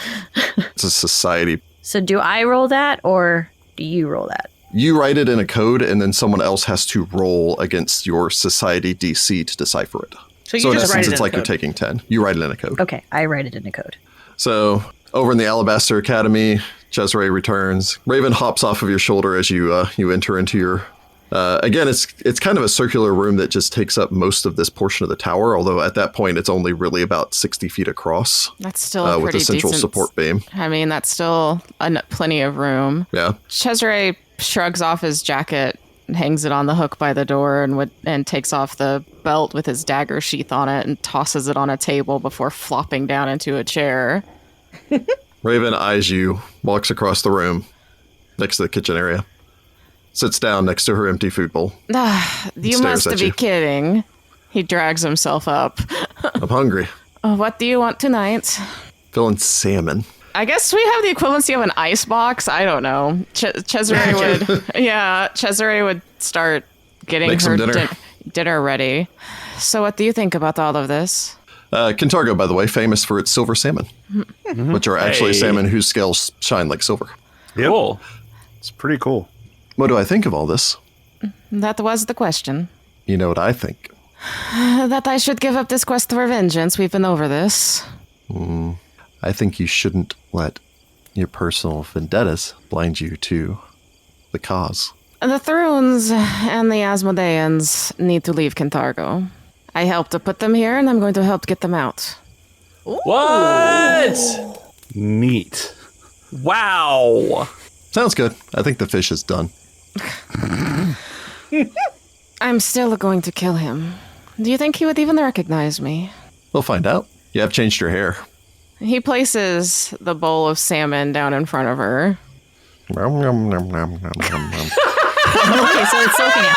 It's a society. So do I roll that, or do you roll that? You write it in a code, and then someone else has to roll against your society DC to decipher it. So you in just write essence, it it's in like code. you're taking 10. You write it in a code. Okay, I write it in a code. So over in the Alabaster Academy, Cesare returns. Raven hops off of your shoulder as you enter into your Again, it's kind of a circular room that just takes up most of this portion of the tower, although at that point it's only really about 60 feet across. That's still a with pretty a central decent support beam. I mean, that's still plenty of room. Yeah. Cesare shrugs off his jacket, hangs it on the hook by the door, and takes off the belt with his dagger sheath on it and tosses it on a table before flopping down into a chair. Raven eyes you, walks across the room next to the kitchen area. Sits down next to her empty food bowl. You must be kidding. He drags himself up. I'm hungry. What do you want tonight? Feeling salmon. I guess we have the equivalency of an ice box. I don't know. Cesare would start getting Make her some dinner ready. So what do you think about all of this? Kintargo, by the way, famous for its silver salmon, which are actually salmon whose scales shine like silver. Yep. Cool. It's pretty cool. What do I think of all this? That was the question. You know what I think. That I should give up this quest for vengeance. We've been over this. I think you shouldn't let your personal vendettas blind you to the cause. The Thrunes and the Asmodeans need to leave Kintargo. I helped to put them here, and I'm going to help get them out. What? Neat. Wow. Sounds good. I think the fish is done. I'm still going to kill him. Do you think he would even recognize me? We'll find out. You have changed your hair. He places the bowl of salmon down in front of her. Nom, nom, nom, nom, nom, nom, nom. Okay, so it's soaking it.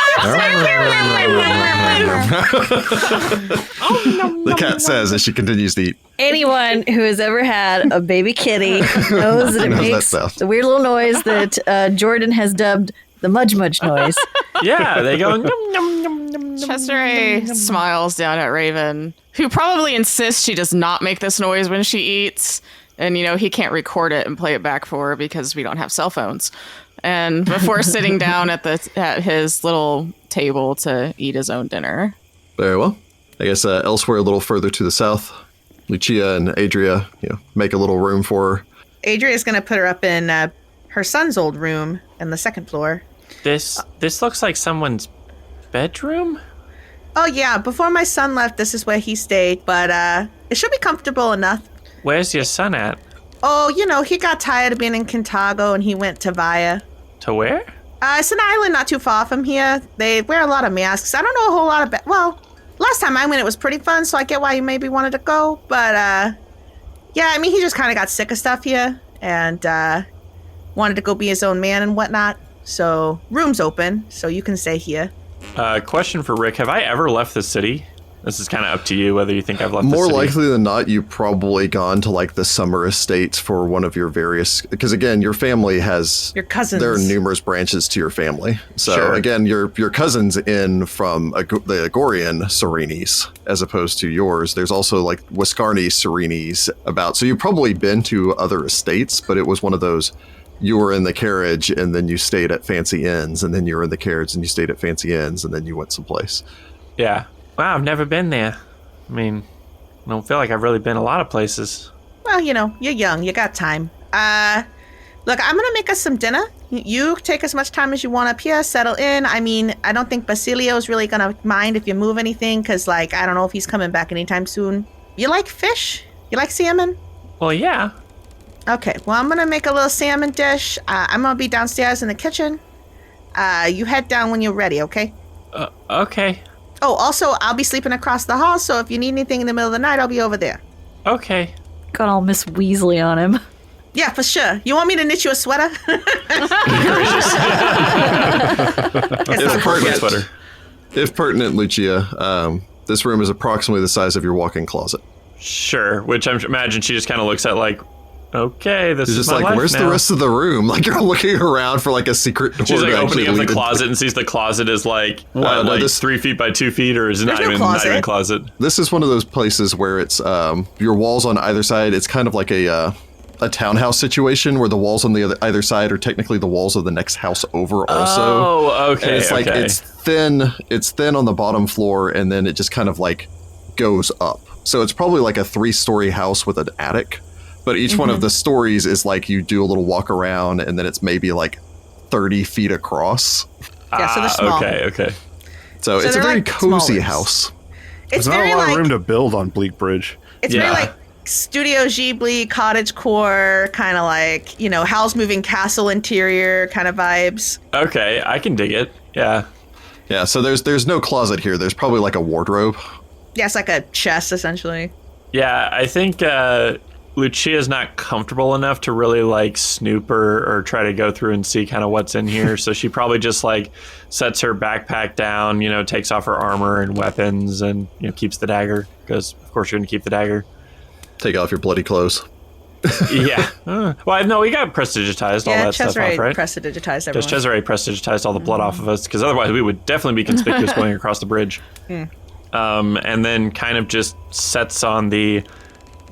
The cat says as she continues to eat. Anyone who has ever had a baby kitty knows that it Knows that makes sound. the weird little noise that Jordan has dubbed the mudge mudge noise. Yeah, they go num num num num. Cesare smiles down at Raven, who probably insists she does not make this noise when she eats. And, he can't record it and play it back for her because we don't have cell phones. And before sitting down at his little table to eat his own dinner. Very well. I guess elsewhere a little further to the south, Lucia and Adria, make a little room for her. Adria's going to put her up in her son's old room in the second floor. This looks like someone's bedroom? Oh, yeah. Before my son left, this is where he stayed. But it should be comfortable enough. Where's your son at? Oh, he got tired of being in Kintargo and he went to Vaya. To where? It's an island not too far from here. They wear a lot of masks. I don't know a whole lot about... Well, last time I went, it was pretty fun, so I get why you maybe wanted to go. But, yeah, I mean, he just kind of got sick of stuff here and wanted to go be his own man and whatnot. So, room's open, so you can stay here. Question for Rick. Have I ever left the city? This is kind of up to you whether you think I've left the More city. likely than not, you've probably gone to the summer estates for one of your various... Because again, your family has... Your cousins. There are numerous branches to your family. So Sure. again, your cousin's in from the Agorian Sarinis as opposed to yours. There's also Wiscarni Sarinis about. So you've probably been to other estates, but it was one of those... You were in the carriage and then you stayed at fancy inns, and then you were in the carriage and you stayed at fancy inns, and then you went someplace. Yeah. Wow, I've never been there. I mean, I don't feel like I've really been a lot of places. Well, you're young. You got time. Look, I'm going to make us some dinner. You take as much time as you want up here. Settle in. I mean, I don't think Basilio's really going to mind if you move anything because, I don't know if he's coming back anytime soon. You like fish? You like salmon? Well, yeah. Okay, well, I'm going to make a little salmon dish. I'm going to be downstairs in the kitchen. You head down when you're ready, okay? Okay. Oh, also, I'll be sleeping across the hall, so if you need anything in the middle of the night, I'll be over there. Okay. Got all Miss Weasley on him. Yeah, for sure. You want me to knit you a sweater? If pertinent, Lucia, this room is approximately the size of your walk-in closet. Sure, which I imagine she just kind of looks at okay, this She's is just my life where's now. the rest of the room? You're looking around for a secret door. She's to opening actually up the lead closet and sees the closet is no, this 3 feet by 2 feet, or is it not no even closet. closet? This is one of those places where it's your walls on either side. It's kind of like a townhouse situation where the walls on the either side are technically the walls of the next house over also. Oh, okay. And it's it's thin on the bottom floor, and then it just kind of goes up. So it's probably a 3-story house with an attic. But each one of the stories is you do a little walk around, and then it's maybe 30 feet across. Yeah, so they're small. Okay. So it's a they're very like cozy smaller. house. It's There's not very a lot like of room to build on Bleak Bridge. it's very like Studio Ghibli, cottage core, kind of like, Howl's Moving Castle interior kind of vibes. Okay, I can dig it. Yeah. Yeah, so there's no closet here. There's probably like a wardrobe. Yeah, it's like a chest essentially. Yeah, I think Lucia's not comfortable enough to really like snoop or try to go through and see kind of what's in here. So she probably just like sets her backpack down, takes off her armor and weapons and, keeps the dagger because of course you're going to keep the dagger. Take off your bloody clothes. Yeah. Well, no, we got prestidigitized all that stuff off, right? Prestidigitized everyone. Just Cesare prestidigitized all the blood off of us because otherwise we would definitely be conspicuous going across the bridge. And then kind of just sets on the,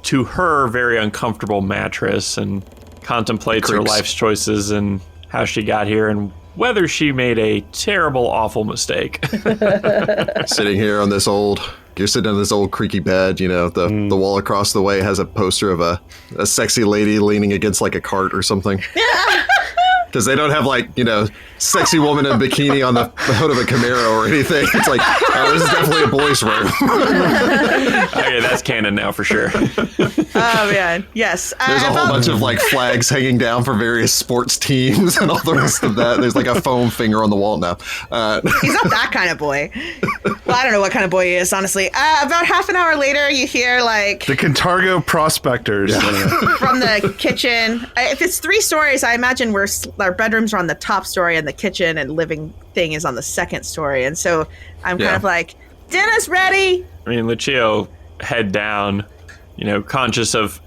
to her, very uncomfortable mattress and contemplates her life's choices and how she got here and whether she made a terrible, awful mistake. You're sitting on this old creaky bed, the wall across the way has a poster of a sexy lady leaning against like a cart or something. Because they don't have sexy woman in a bikini on the hood of a Camaro or anything. It's like, oh, this is definitely a boy's room. Okay, that's canon now for sure. Oh man, yes. There's a whole bunch of flags hanging down for various sports teams and all the rest of that. There's like a foam finger on the wall now. He's not that kind of boy. Well, I don't know what kind of boy he is, honestly. About half an hour later, you hear the Cantargo Prospectors from the kitchen. If it's 3 stories, I imagine our bedrooms are on the top story and the kitchen and living thing is on the second story. And so I'm kind of like, dinner's ready. I mean, Lucio head down, conscious of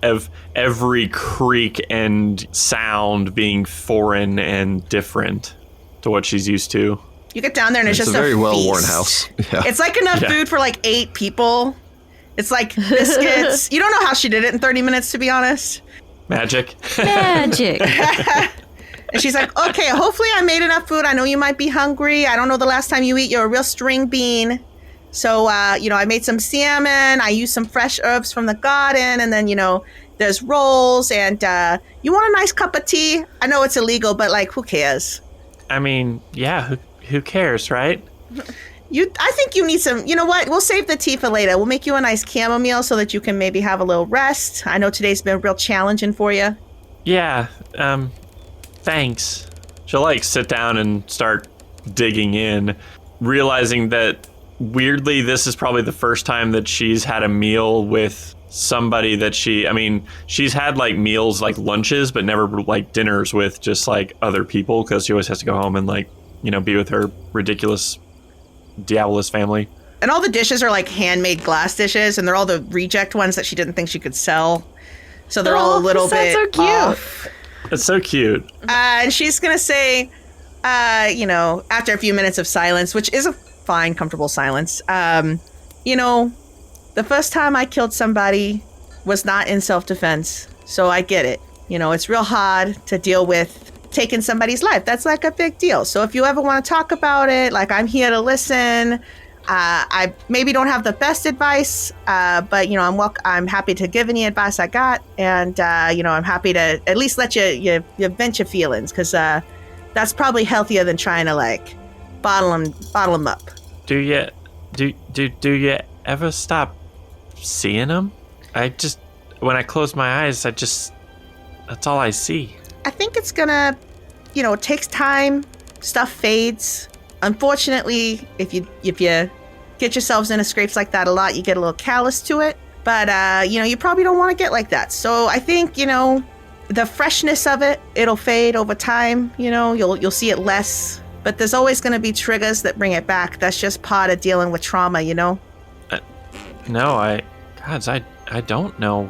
every creak and sound being foreign and different to what she's used to. You get down there and it's just a very feast. well-worn house. Yeah. It's like enough food for 8 people. It's like biscuits. You don't know how she did it in 30 minutes, to be honest. Magic. And she's like, okay, hopefully I made enough food. I know you might be hungry. I don't know the last time you eat. You're a real string bean. So, I made some salmon. I used some fresh herbs from the garden. And then, there's rolls. And you want a nice cup of tea? I know it's illegal, but, who cares? I mean, yeah, who cares, right? I think you need some, you know what? We'll save the tea for later. We'll make you a nice chamomile so that you can maybe have a little rest. I know today's been real challenging for you. Yeah, thanks. She'll sit down and start digging in, realizing that weirdly this is probably the first time that she's had a meal with somebody that she's had meals lunches but never dinners with just other people because she always has to go home and be with her ridiculous Diabolus family. And all the dishes are handmade glass dishes and they're all the reject ones that she didn't think she could sell. So they're all a little bit so cute. off. It's so cute. And she's going to say, after a few minutes of silence, which is a fine, comfortable silence, the first time I killed somebody was not in self-defense. So I get it. It's real hard to deal with taking somebody's life. That's a big deal. So if you ever want to talk about it, I'm here to listen. I maybe don't have the best advice, but I'm happy to give any advice I got, and I'm happy to at least let you vent your feelings because that's probably healthier than trying to bottle them up. Do you ever stop seeing them? When I close my eyes, that's all I see. I think it's gonna, it takes time. Stuff fades. Unfortunately, if you get yourselves into scrapes like that a lot, you get a little callous to it. But you probably don't want to get like that. So I think the freshness of it'll fade over time. You'll see it less. But there's always going to be triggers that bring it back. That's just part of dealing with trauma. No, I don't know.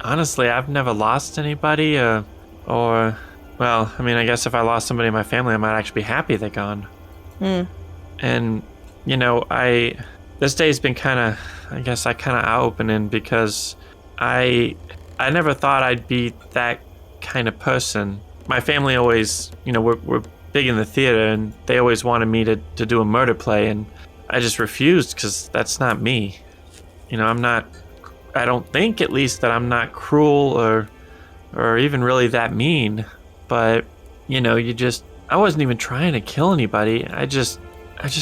Honestly, I've never lost anybody, I guess if I lost somebody in my family, I might actually be happy they're gone. And, this day's been eye-opening because I never thought I'd be that kind of person. My family always, we're big in the theater and they always wanted me to do a murder play and I just refused because that's not me. I don't think at least that I'm not cruel or even really that mean, but you I wasn't even trying to kill anybody. I just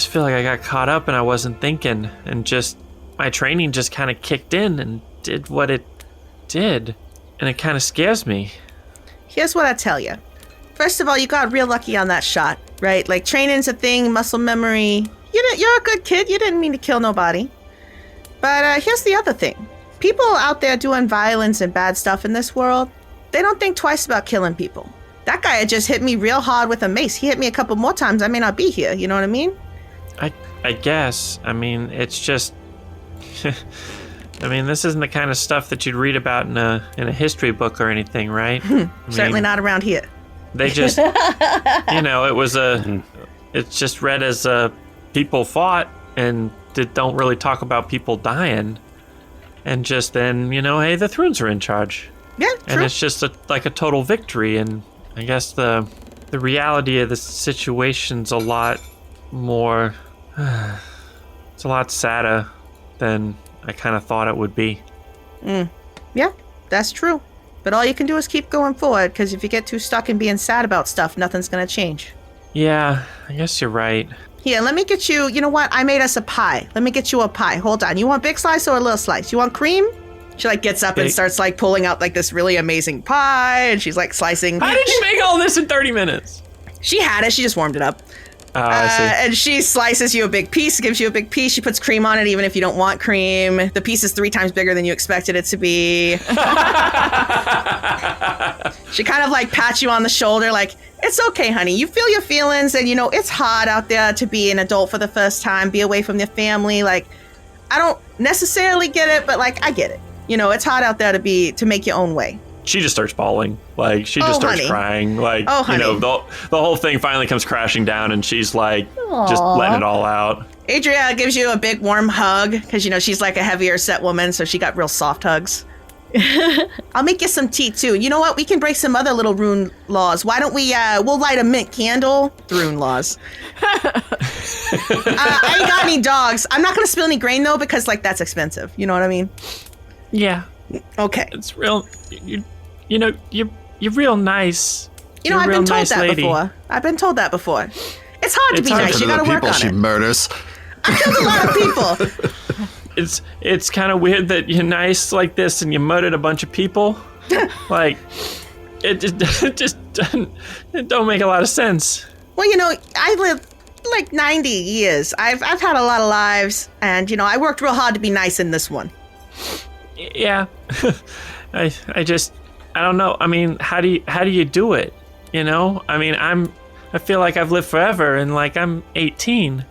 feel like I got caught up and I wasn't thinking, and just my training just kind of kicked in and did what it did, and it kind of scares me. Here's what I tell you. First of all, you got real lucky on that shot, right? Like, training's a thing, muscle memory. You're a good kid. You didn't mean to kill nobody. But here's the other thing. People out there doing violence and bad stuff in this world, they don't think twice about killing people. That guy had just hit me real hard with a mace. He hit me a couple more times. I may not be here. You know what I mean? I guess. I mean, it's just... I mean, this isn't the kind of stuff that you'd read about in a history book or anything, right? Certainly not around here. They just... It's just read as people fought and don't really talk about people dying. And just then, hey, the Thrones are in charge. Yeah, true. And it's just like a total victory. And I guess the reality of the situation's a lot more... it's a lot sadder than I kind of thought it would be. Yeah, that's true. But all you can do is keep going forward, because if you get too stuck in being sad about stuff, nothing's going to change. Yeah, I guess you're right. Here, let me get you... You know what? I made us a pie. Let me get you a pie. Hold on. You want big slice or a little slice? You want cream? She, gets up and starts, pulling out, this really amazing pie, and she's, slicing... How did you make all this in 30 minutes? She had it. She just warmed it up. Oh, I see. And she slices you a big piece, gives you a big piece. She puts cream on it, even if you don't want cream. The piece is 3 times bigger than you expected it to be. She kind of pats you on the shoulder, it's okay, honey. You feel your feelings, and it's hard out there to be an adult for the first time, be away from your family. I don't necessarily get it, but I get it. It's hard out there to make your own way. She just starts bawling. She just starts honey. crying. Honey. The whole thing finally comes crashing down, and she's just letting it all out. Adria gives you a big warm hug, because, she's a heavier set woman, so she got real soft hugs. I'll make you some tea, too. You know what? We can break some other little rune laws. Why don't we'll light a mint candle? Rune laws. I ain't got any dogs. I'm not going to spill any grain, though, because, that's expensive. You know what I mean? Yeah. Okay. It's real... You're real nice. I've been told that before. I've been told that before. It's hard to be nice. You gotta work on it. She murders. I killed a lot of people. It's kind of weird that you're nice like this and you murdered a bunch of people. It just don't make a lot of sense. Well, I lived 90 years. I've had a lot of lives, and I worked real hard to be nice in this one. Yeah. I don't know. I mean, how do you do it? I feel like I've lived forever, and I'm 18.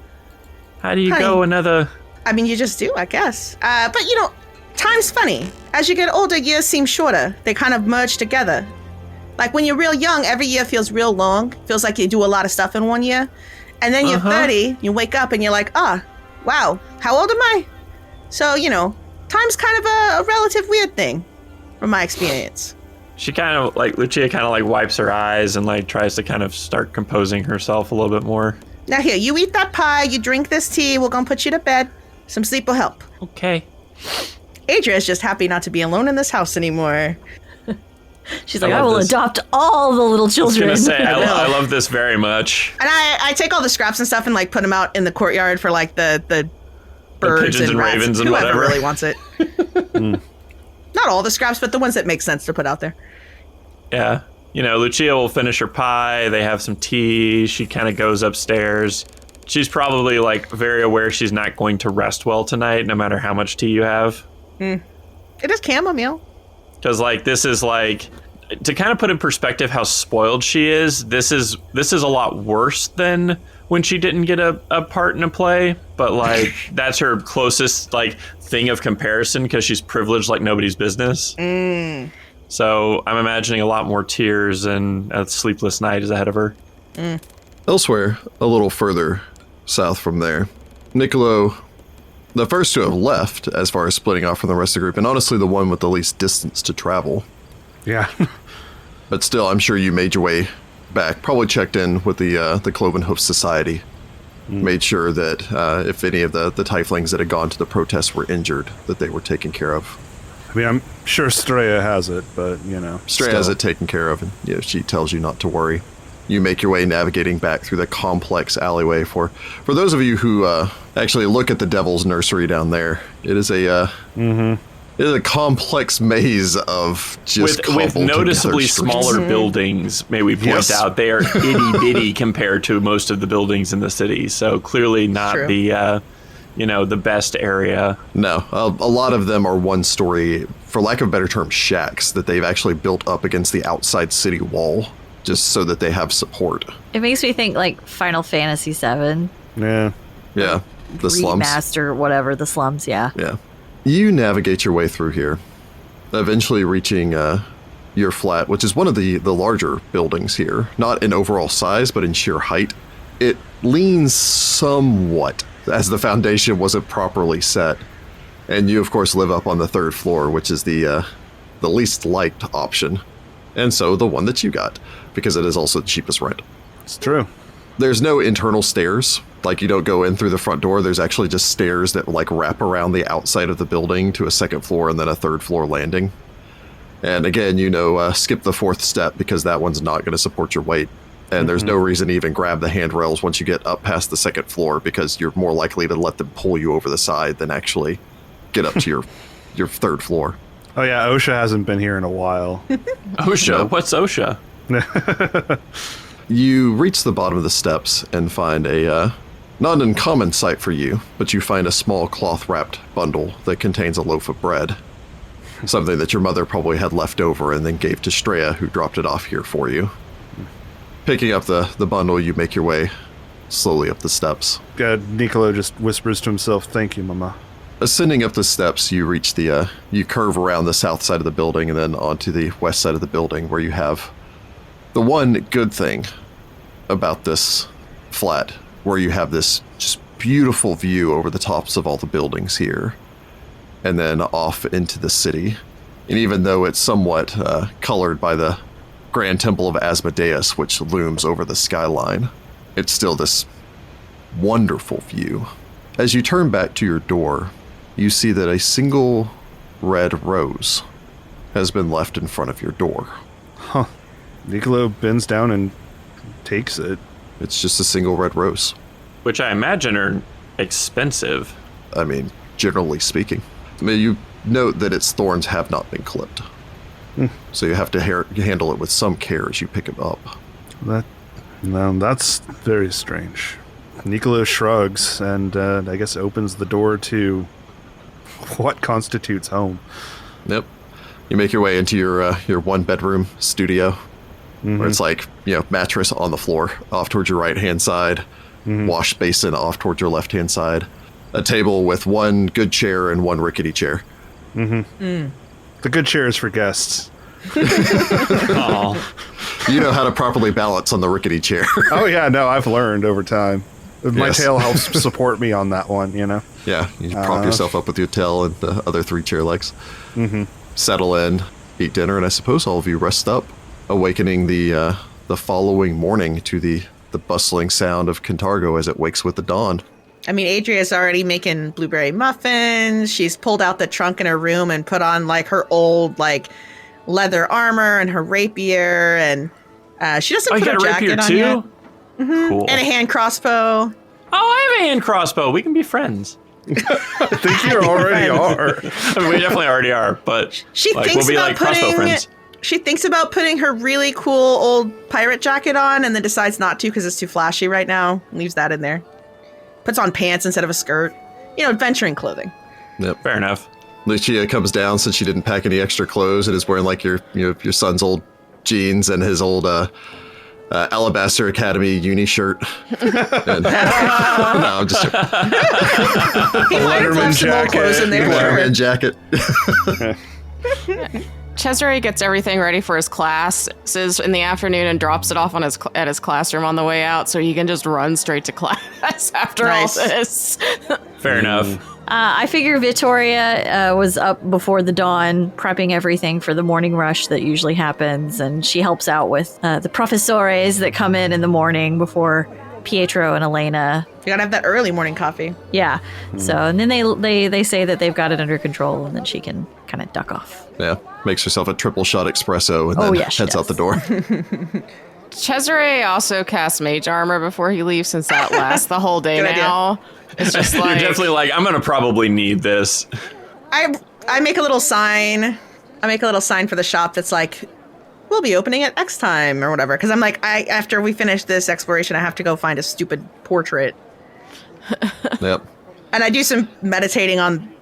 How do you go another? I mean, you just do, I guess. But time's funny. As you get older, years seem shorter. They kind of merge together. When you're real young, every year feels real long. Feels like you do a lot of stuff in one year. And then you're 30, you wake up and you're like, wow, how old am I? So, time's kind of a relative weird thing, from my experience. She kind of Lucia kind of wipes her eyes and tries to kind of start composing herself a little bit more. Now here, you eat that pie, you drink this tea, we're gonna put you to bed. Some sleep will help. Okay. Adria is just happy not to be alone in this house anymore. She's I will adopt all the little children. I was gonna say, I love this very much. And I take all the scraps and stuff and put them out in the courtyard for the birds and rats, ravens and whoever whatever really wants it. Not all the scraps, but the ones that make sense to put out there. Yeah. Lucia will finish her pie. They have some tea. She kind of goes upstairs. She's probably very aware she's not going to rest well tonight, no matter how much tea you have. It is chamomile. Because this is to kind of put in perspective how spoiled she is. This is a lot worse than when she didn't get a part in a play. But that's her closest thing of comparison, because she's privileged like nobody's business. So I'm imagining a lot more tears and a sleepless night is ahead of her. Elsewhere, a little further south from there, Niccolo, the first to have left as far as splitting off from the rest of the group, and honestly the one with the least distance to travel. Yeah. But still, I'm sure you made your way back, probably checked in with the Cloven Hoof Society, made sure that if any of the tieflings that had gone to the protest were injured, that they were taken care of. I mean, I'm sure Straya has it, but, Straya has it taken care of, and she tells you not to worry. you make your way navigating back through the complex alleyway. For those of you who actually look at the Devil's Nursery down there, it is a it is a complex maze of just with noticeably smaller buildings. May we point out they are itty bitty compared to most of the buildings in the city. So clearly not the the best area. No, a lot of them are one-story, for lack of a better term, shacks that they've actually built up against the outside city wall, just so that they have support. It makes me think like Final Fantasy VII. Yeah. Yeah. The slums. Remaster, whatever, the slums, yeah. Yeah. You navigate your way through here, eventually reaching your flat, which is one of the larger buildings here. Not in overall size, but in sheer height. It leans somewhat, as the foundation wasn't properly set. And you, of course, live up on the 3rd floor, which is the least liked option. And so the one that you got, because it is also the cheapest rent. It's true. There's no internal stairs. Like, you don't go in through the front door. There's actually just stairs that like wrap around the outside of the building to a 2nd floor and then a 3rd floor landing. And again, skip the 4th step because that one's not going to support your weight. And there's no reason to even grab the handrails once you get up past the 2nd floor, because you're more likely to let them pull you over the side than actually get up to your 3rd floor. Oh yeah, OSHA hasn't been here in a while. OSHA? No. What's OSHA? You reach the bottom of the steps and find a not an uncommon sight for you, but you find a small cloth-wrapped bundle that contains a loaf of bread. Something that your mother probably had left over and then gave to Straya, who dropped it off here for you. Picking up the bundle, you make your way slowly up the steps. Niccolo just whispers to himself, "Thank you, Mama." Ascending up the steps, you reach you curve around the south side of the building and then onto the west side of the building, where you have the one good thing about this flat, where you have this just beautiful view over the tops of all the buildings here, and then off into the city. And even though it's somewhat colored by the Grand Temple of Asmodeus, which looms over the skyline, it's still this wonderful view. As you turn back to your door, you see that a single red rose has been left in front of your door. Huh. Niccolo bends down and takes it. It's just a single red rose. Which I imagine are expensive. I mean, generally speaking. I mean, you note that its thorns have not been clipped. So you have to handle it with some care as you pick it up. That's very strange. Niccolo shrugs and I guess opens the door to what constitutes home. Yep. You make your way into your 1-bedroom studio, where it's like, mattress on the floor, off towards your right-hand side, wash basin off towards your left-hand side, a table with one good chair and one rickety chair. The good chair is for guests. Oh. You know how to properly balance on the rickety chair. Oh yeah, no, I've learned over time. My tail helps support me on that one, Yeah, you prop yourself up with your tail and the other 3 chair legs. Settle in, eat dinner, and I suppose all of you rest up, awakening the following morning to the bustling sound of Cantargo as it wakes with the dawn. I mean, Adria's already making blueberry muffins. She's pulled out the trunk in her room and put on like her old leather armor and her rapier, and she doesn't put her jacket on yet. Cool. And a hand crossbow. Oh, I have a hand crossbow. We can be friends. I think you already are. I mean, we definitely already are, but she thinks we'll be about like crossbow friends. She thinks about putting her really cool old pirate jacket on and then decides not to because it's too flashy right now. Leaves that in there. Puts on pants instead of a skirt. Adventuring clothing. Yep. Fair enough. Lucia comes down since she didn't pack any extra clothes and is wearing like your son's old jeans and his old Alabaster Academy uni shirt. And, no, I'm just joking. He might have left some old clothes in there. Letterman jacket. Cesare gets everything ready for his classes in the afternoon and drops it off at his classroom on the way out, so he can just run straight to class after all this. Fair enough. I figure Vittoria was up before the dawn, prepping everything for the morning rush that usually happens, and she helps out with the professores that come in the morning before Pietro and Elena. You gotta have that early morning coffee. Yeah. So, and then they say that they've got it under control, and then she can kind of duck off. Yeah. Makes herself a triple shot espresso and then heads out the door. Cesare also casts mage armor before he leaves, since that lasts the whole day now. It's just like... You're definitely like, I'm going to probably need this. I make a little sign. I make a little sign for the shop that's like, we'll be opening at X time or whatever. Because I'm like, after we finish this exploration, I have to go find a stupid portrait. Yep. And I do some meditating on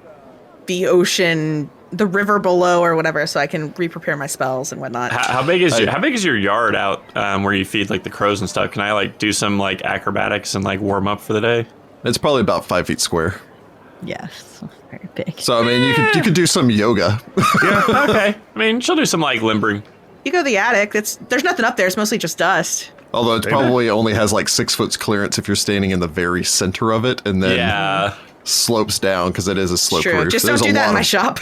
the ocean, the river below or whatever, so I can re-prepare my spells and whatnot. How big is your yard out where you feed like the crows and stuff? Can I like do some like acrobatics and like warm up for the day? It's probably about 5 feet square. Yes, very big. So I mean, you could do some yoga. Yeah, okay. I mean, she'll do some like limbering. You go to the attic. There's nothing up there. It's mostly just dust. Although it probably only has like 6 foot clearance if you're standing in the very center of it, and then slopes down because it is a slope True. roof. Just don't do that in my shop.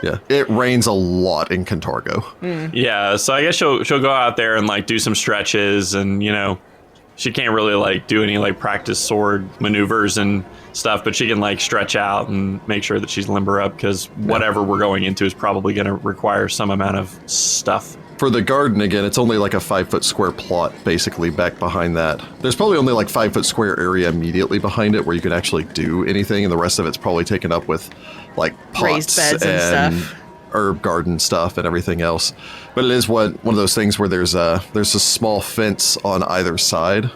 Yeah, it rains a lot in Cantargo. Yeah, so I guess she'll go out there and like do some stretches, and she can't really like do any like practice sword maneuvers and stuff, but she can like stretch out and make sure that she's limber up, because whatever we're going into is probably going to require some amount of stuff. For the garden, again, it's only like a 5 foot square plot, basically, back behind that. There's probably only like 5 foot square area immediately behind it where you can actually do anything, and the rest of it's probably taken up with like pots raised beds and stuff, herb garden stuff and everything else. But it is one of those things where there's a small fence on either side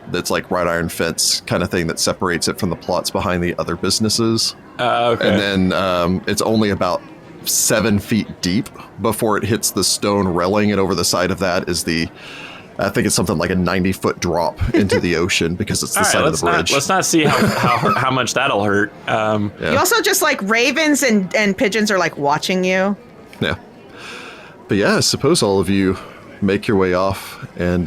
that's like wrought iron fence kind of thing that separates it from the plots behind the other businesses. Okay. And then it's only about 7 feet deep before it hits the stone railing, and over the side of that is I think it's something like a 90-foot drop into the ocean because it's the side of the bridge. Let's not see how much that'll hurt. You also just like ravens and pigeons are like watching you. Yeah. But yeah, I suppose all of you make your way off and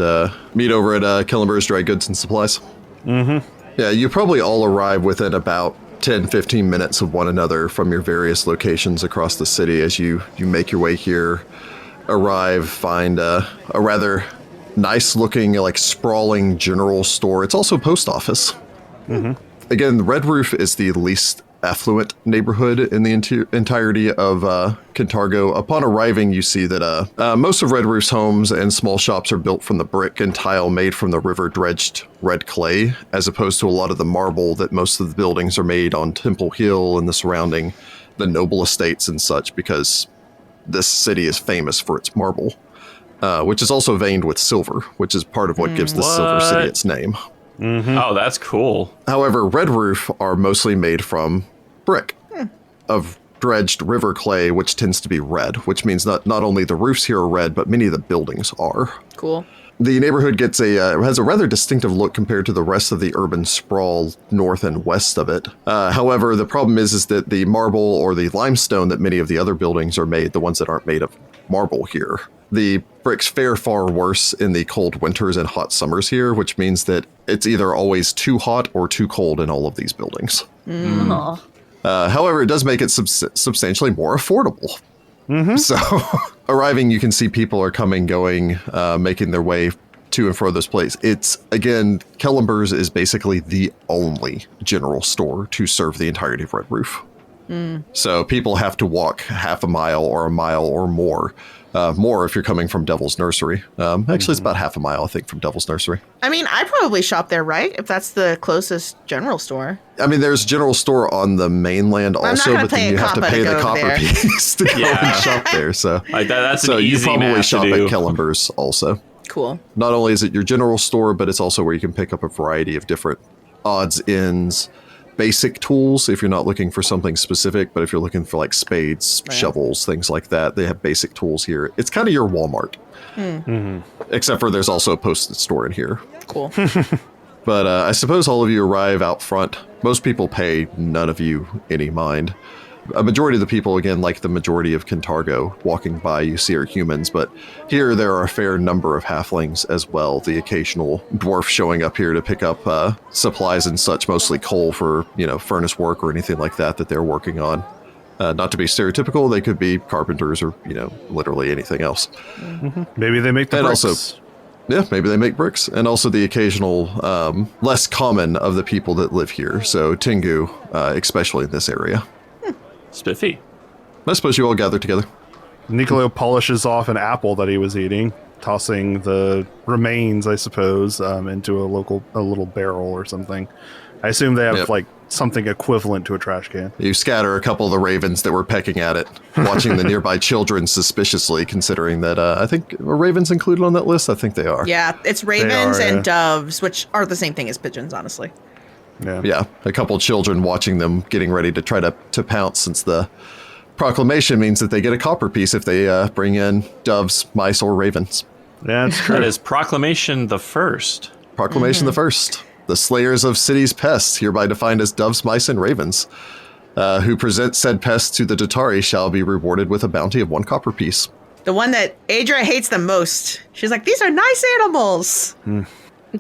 meet over at Kellenber's Dry Goods and Supplies. Mm-hmm. Yeah, you probably all arrive within about 10-15 minutes of one another from your various locations across the city as you make your way here, arrive, find a rather nice looking, like sprawling general store. It's also a post office. Mm-hmm. Again, Red Roof is the least affluent neighborhood in the entirety of Cantargo. Upon arriving, you see that most of Red Roof's homes and small shops are built from the brick and tile made from the river-dredged red clay, as opposed to a lot of the marble that most of the buildings are made on Temple Hill and the surrounding, the noble estates and such, because this city is famous for its marble, which is also veined with silver, which is part of what gives the Silver City its name. Mm-hmm. Oh, that's cool. However, Red Roof are mostly made from brick of dredged river clay, which tends to be red, which means not only the roofs here are red, but many of the buildings are. Cool. The neighborhood has a rather distinctive look compared to the rest of the urban sprawl north and west of it. However, the problem is that the marble or the limestone that many of the other buildings are made, the ones that aren't made of marble here, the bricks fare far worse in the cold winters and hot summers here, which means that it's either always too hot or too cold in all of these buildings. However, it does make it substantially more affordable. Mm-hmm. So arriving, you can see people are coming, going, making their way to and fro this place. It's, again, Kellenber's is basically the only general store to serve the entirety of Red Roof. So people have to walk half a mile or more. More if you're coming from Devil's Nursery. Actually, it's about half a mile, I think, from Devil's Nursery. I mean, I probably shop there, right? If that's the closest general store. I mean, there's a general store on the mainland also, but then you have to pay the copper piece to go and shop there. So, like that's so an you easy probably math shop to do. at Kellenber's also. Cool. Not only is it your general store, but it's also where you can pick up a variety of different odds, ends, basic tools if you're not looking for something specific, but if you're looking for like spades, shovels, things like that, they have basic tools here. It's kind of your Walmart. Except for there's also a postage store in here. Cool. But I suppose all of you arrive out front. Most people pay none of you any mind. A majority of the people, again, like the majority of Cantargo, walking by you see are humans, but here there are a fair number of halflings as well. The occasional dwarf showing up here to pick up supplies and such, mostly coal for, furnace work or anything like that they're working on. Not to be stereotypical, they could be carpenters or, literally anything else. Mm-hmm. Maybe they make the bricks. Also, yeah, maybe they make bricks. And also the occasional, less common of the people that live here. So Tengu, especially in this area. Spiffy. I suppose you all gather together. Niccolo polishes off an apple that he was eating. tossing the remains, I suppose, into a little barrel or something. I assume they have like something equivalent to a trash can. You scatter a couple of the ravens that were pecking at it, watching the nearby children suspiciously, considering that I think are ravens included on that list? I think they are. Yeah, it's ravens and doves, which are the same thing as pigeons, honestly. Yeah, a couple of children watching them getting ready to try to pounce, since the proclamation means that they get a copper piece if they bring in doves, mice, or ravens. Yeah, that's true. That is Proclamation the First. Proclamation the First. The slayers of cities' pests, hereby defined as doves, mice, and ravens, who present said pests to the Datari shall be rewarded with a bounty of 1 copper piece. The one that Adria hates the most. She's like, these are nice animals.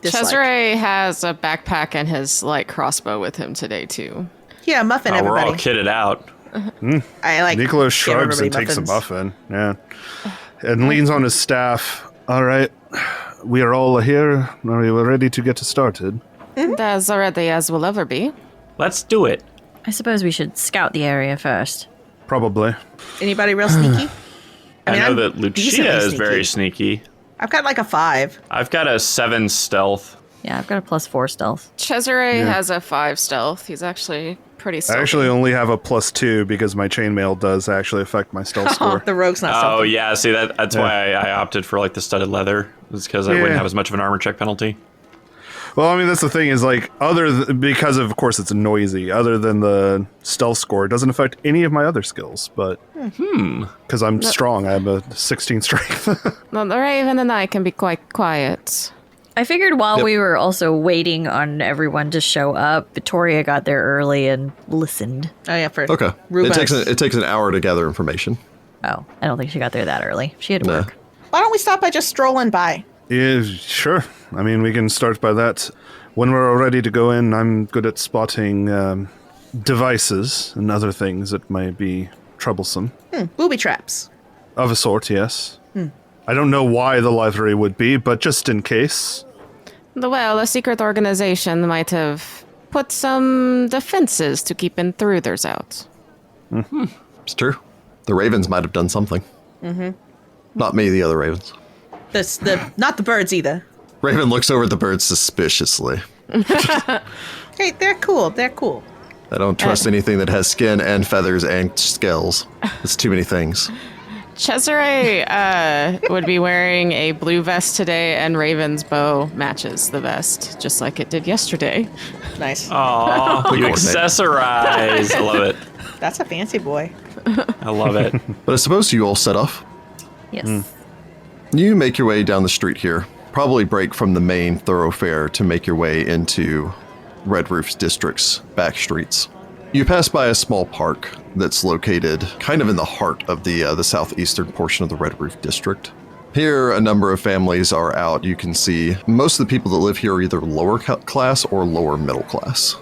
Cesare has a backpack and his light crossbow with him today, too. Yeah, muffin, We're everybody. all kitted out. I like. Niccolo give shrugs and everybody takes a muffins. muffin. Yeah. And leans on his staff. All right. We are all here. Are you ready to get started? As already as will ever be. Let's do it. I suppose we should scout the area first. Probably. Anybody real sneaky? I know I'm that Lucia decently is very sneaky. I've got like a 5. I've got a 7 stealth. Yeah, I've got a +4 stealth. Cesare has a 5 stealth. He's actually pretty stealthy. I actually only have a +2 because my chainmail does actually affect my stealth score. The rogue's not Oh, stealthy. yeah. See, that's why I opted for like the studded leather. It's because I wouldn't have as much of an armor check penalty. Well, I mean, that's the thing is, like, because of course it's noisy, other than the stealth score, it doesn't affect any of my other skills, but because I'm strong, I have a 16 strength. Well, the Raven and I can be quite quiet. I figured while we were also waiting on everyone to show up, Vittoria got there early and listened. Oh yeah, for Okay. Rubens. It takes an hour to gather information. Oh, I don't think she got there that early. She had to No. work. Why don't we stop by just strolling by? Yeah, sure. I mean, we can start by that. When we're all ready to go in, I'm good at spotting devices and other things that may be troublesome. Booby traps. Of a sort, yes. I don't know why the livery would be, but just in case. Well, a secret organization might have put some defenses to keep intruders out. It's true. The ravens might have done something. Not me, the other ravens. Not the birds either. Raven looks over at the birds suspiciously. Hey, they're cool. They're cool. I don't trust anything that has skin and feathers and scales. It's too many things. Cesare would be wearing a blue vest today, and Raven's bow matches the vest, just like it did yesterday. Nice. Aw, you accessorize. I love it. That's a fancy boy. I love it. But I suppose you all set off. Yes. You make your way down the street here. Probably break from the main thoroughfare to make your way into Red Roof's district's back streets. You pass by a small park that's located kind of in the heart of the southeastern portion of the Red Roof district. Here, a number of families are out. You can see most of the people that live here are either lower class or lower middle class.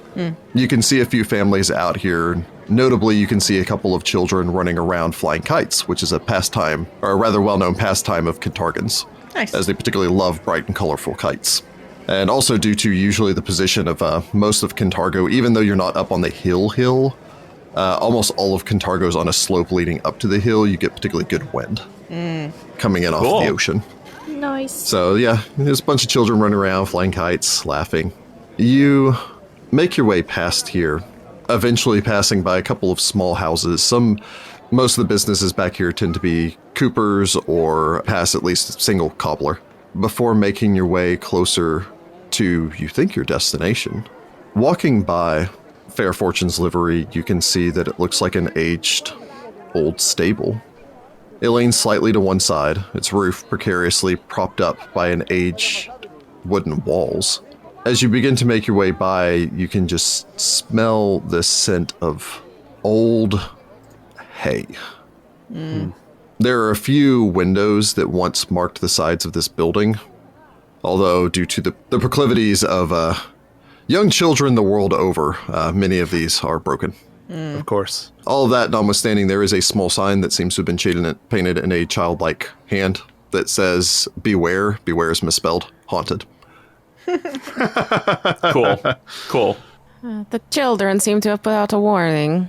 You can see a few families out here. Notably, you can see a couple of children running around flying kites, which is a pastime, or a rather well-known pastime of Kentargans, Nice. as they particularly love bright and colorful kites. And also due to usually the position of most of Kentargo, even though you're not up on the hill, almost all of Kentargo's on a slope leading up to the hill, you get particularly good wind coming in off Cool. the ocean. Nice. So yeah, there's a bunch of children running around, flying kites, laughing. You make your way past here, eventually passing by a couple of small houses. Most of the businesses back here tend to be coopers or past at least a single cobbler, before making your way closer to, you think, your destination. Walking by Fair Fortune's livery, you can see that it looks like an aged old stable. It leans slightly to one side, its roof precariously propped up by an aged wooden walls. As you begin to make your way by, you can just smell the scent of old hay. There are a few windows that once marked the sides of this building, although due to the proclivities of young children the world over, many of these are broken. Of course. All of that notwithstanding, there is a small sign that seems to have been painted in a childlike hand that says, "Beware, beware" is misspelled, haunted. Cool. The children seem to have put out a warning.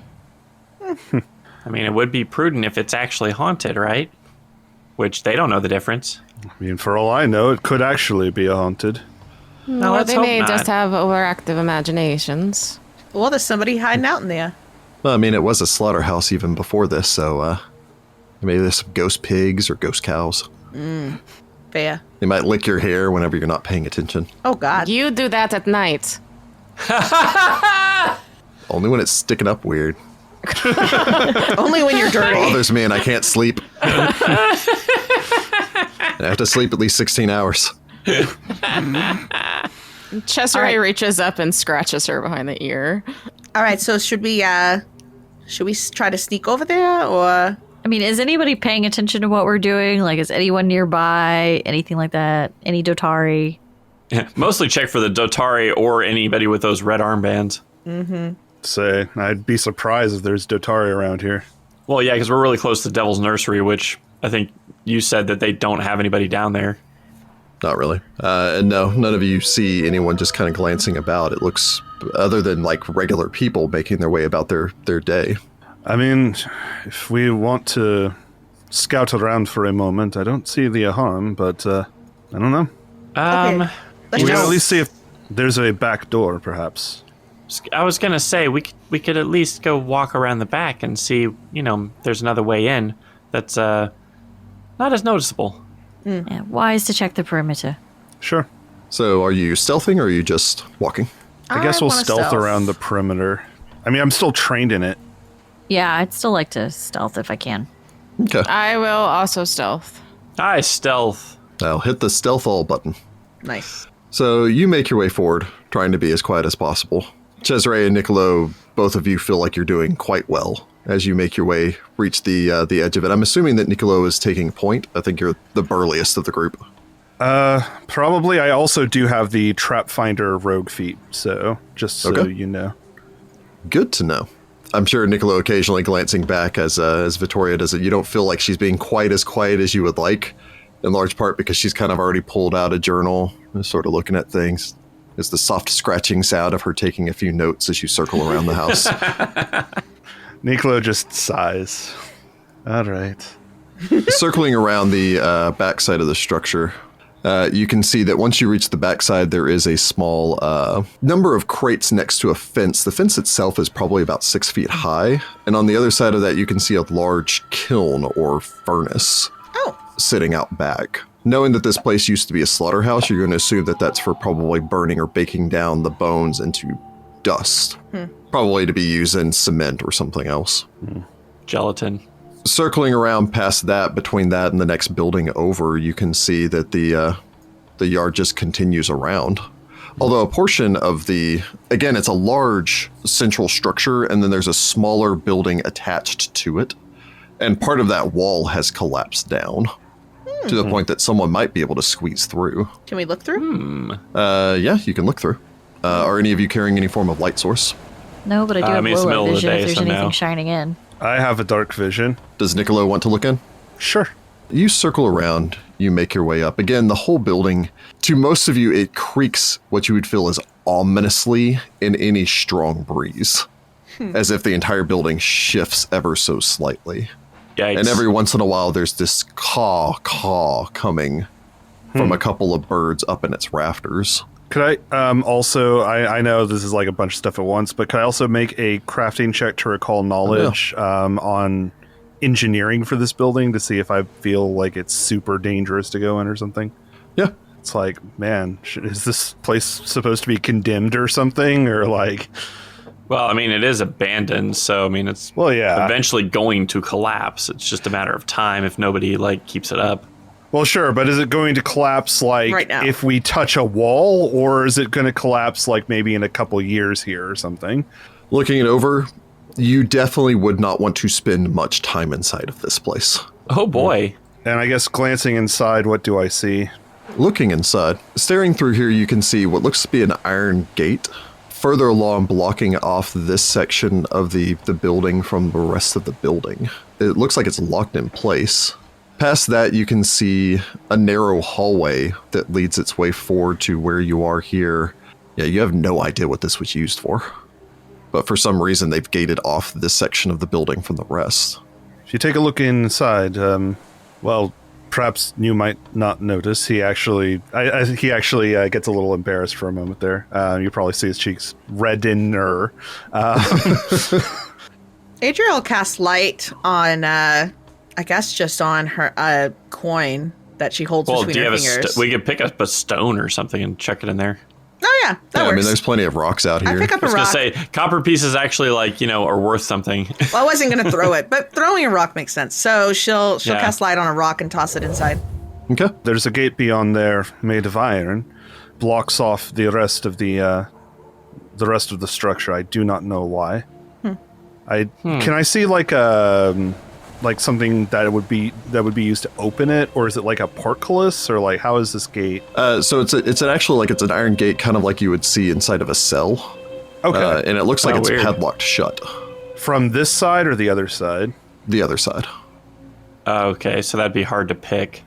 I mean, it would be prudent if it's actually haunted, right? which they don't know the difference. I mean, for all I know, it could actually be a haunted. No, Or let's they hope may not. just have overactive imaginations. Well, there's somebody hiding out in there. Well, I mean, it was a slaughterhouse even before this, so maybe there's some ghost pigs or ghost cows. Fair. They might lick your hair whenever you're not paying attention. Oh, God. You do that at night. Only when it's sticking up weird. Only when you're dirty. Bothers me and I can't sleep. I have to sleep at least 16 hours. Cesare All right. reaches up and scratches her behind the ear. All right, so should we try to sneak over there, or? I mean, is anybody paying attention to what we're doing? Like, is anyone nearby? Anything like that? Any Dotari? Mostly check for the Dotari or anybody with those red armbands. Say, I'd be surprised if there's Dotari around here. Well, yeah, because we're really close to Devil's Nursery, which I think you said that they don't have anybody down there. Not really. And no, none of you see anyone just kind of glancing about. It looks, other than like regular people making their way about their day. I mean, if we want to scout around for a moment, I don't see the harm, but I don't know. Okay. Let's We can just- at least see if there's a back door, perhaps. I was gonna say we could at least go walk around the back and see, there's another way in that's not as noticeable. Yeah, wise to check the perimeter. Sure. So are you stealthing or are you just walking? I guess we'll wanna stealth around the perimeter. I mean, I'm still trained in it. Yeah, I'd still like to stealth if I can. Okay. I will also stealth. Hi, stealth. I'll hit the stealth all button. Nice. So you make your way forward, trying to be as quiet as possible. Cesare and Niccolo, both of you feel like you're doing quite well as you make your way, reach the edge of it. I'm assuming that Niccolo is taking point. I think you're the burliest of the group. Probably. I also do have the Trap Finder rogue feat, so just so Okay. you know. Good to know. I'm sure Niccolo occasionally glancing back as Vittoria does it. You don't feel like she's being quite as quiet as you would like, in large part because she's kind of already pulled out a journal and sort of looking at things. There's the soft scratching sound of her taking a few notes as you circle around the house. Niccolo just sighs. All right. Circling around the backside of the structure, you can see that once you reach the backside, there is a small number of crates next to a fence. The fence itself is probably about 6 feet high. And on the other side of that, you can see a large kiln or furnace sitting out back. Knowing that this place used to be a slaughterhouse, you're going to assume that that's for probably burning or baking down the bones into dust. Probably to be used in cement or something else. Gelatin. Circling around past that, between that and the next building over, you can see that the yard just continues around. Although a portion of again, it's a large central structure, and then there's a smaller building attached to it. And part of that wall has collapsed down to the point that someone might be able to squeeze through. Can we look through? Yeah, you can look through. Are any of you carrying any form of light source? No, but I do have it's the middle low of the vision day, if there's so no. anything shining in. I have a dark vision. Does Niccolo want to look in? Sure. You circle around, you make your way up. Again, the whole building, to most of you, it creaks what you would feel is ominously in any strong breeze. As if the entire building shifts ever so slightly. Yikes. And every once in a while, there's this caw coming from a couple of birds up in its rafters. Could I also, I know this is like a bunch of stuff at once, but could I also make a crafting check to recall knowledge on engineering for this building to see if I feel like it's super dangerous to go in or something? Yeah. It's like, man, is this place supposed to be condemned or something? Or like... Well, I mean, it is abandoned, so, I mean, it's Well, yeah. eventually going to collapse. It's just a matter of time if nobody, keeps it up. Well, sure, but is it going to collapse like Right now. if we touch a wall, or is it going to collapse like maybe in a couple years here or something? Looking it over, you definitely would not want to spend much time inside of this place. Oh, boy. And I guess glancing inside, what do I see? Looking inside, staring through here, you can see what looks to be an iron gate. Further along, blocking off this section of the building from the rest of the building. It looks like it's locked in place. Past that, you can see a narrow hallway that leads its way forward to where you are here. Yeah, you have no idea what this was used for. But for some reason, they've gated off this section of the building from the rest. If you take a look inside, well, perhaps you might not notice, he actually gets a little embarrassed for a moment there. You probably see his cheeks redden. Adria will cast light on, I guess, just on her coin that she holds between her fingers. We could pick up a stone or something and chuck it in there. Oh, yeah, that works. I mean, there's plenty of rocks out here. I pick up I was a rock. going to say, copper pieces actually, are worth something. Well, I wasn't going to throw it, but throwing a rock makes sense. So she'll cast light on a rock and toss it inside. Okay. There's a gate beyond there made of iron, blocks off the rest of the structure. I do not know why. Can I see like something that would be used to open it, or is it like a portcullis, or like how is this gate? So it's an iron gate, kind of like you would see inside of a cell. Okay. And it looks like it's weird. padlocked shut. From this side or the other side? The other side. Okay, so that'd be hard to pick.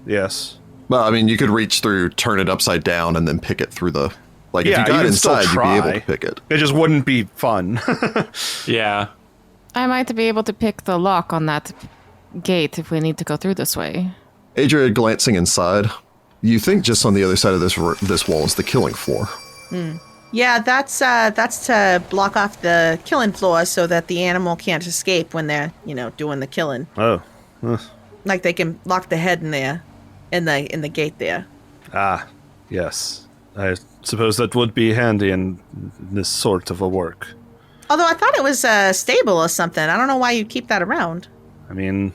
Yes. Well, I mean, you could reach through, turn it upside down, and then pick it through the. Like, if you got can still inside, you'd be able to pick it. It just wouldn't be fun. Yeah. I might be able to pick the lock on that gate if we need to go through this way. Adria, glancing inside, you think just on the other side of this wall is the killing floor. Yeah, that's to block off the killing floor so that the animal can't escape when they're, doing the killing. Oh. Like they can lock the head in there, in the gate there. Ah, yes. I suppose that would be handy in this sort of a work. Although I thought it was a stable or something. I don't know why you'd keep that around. I mean,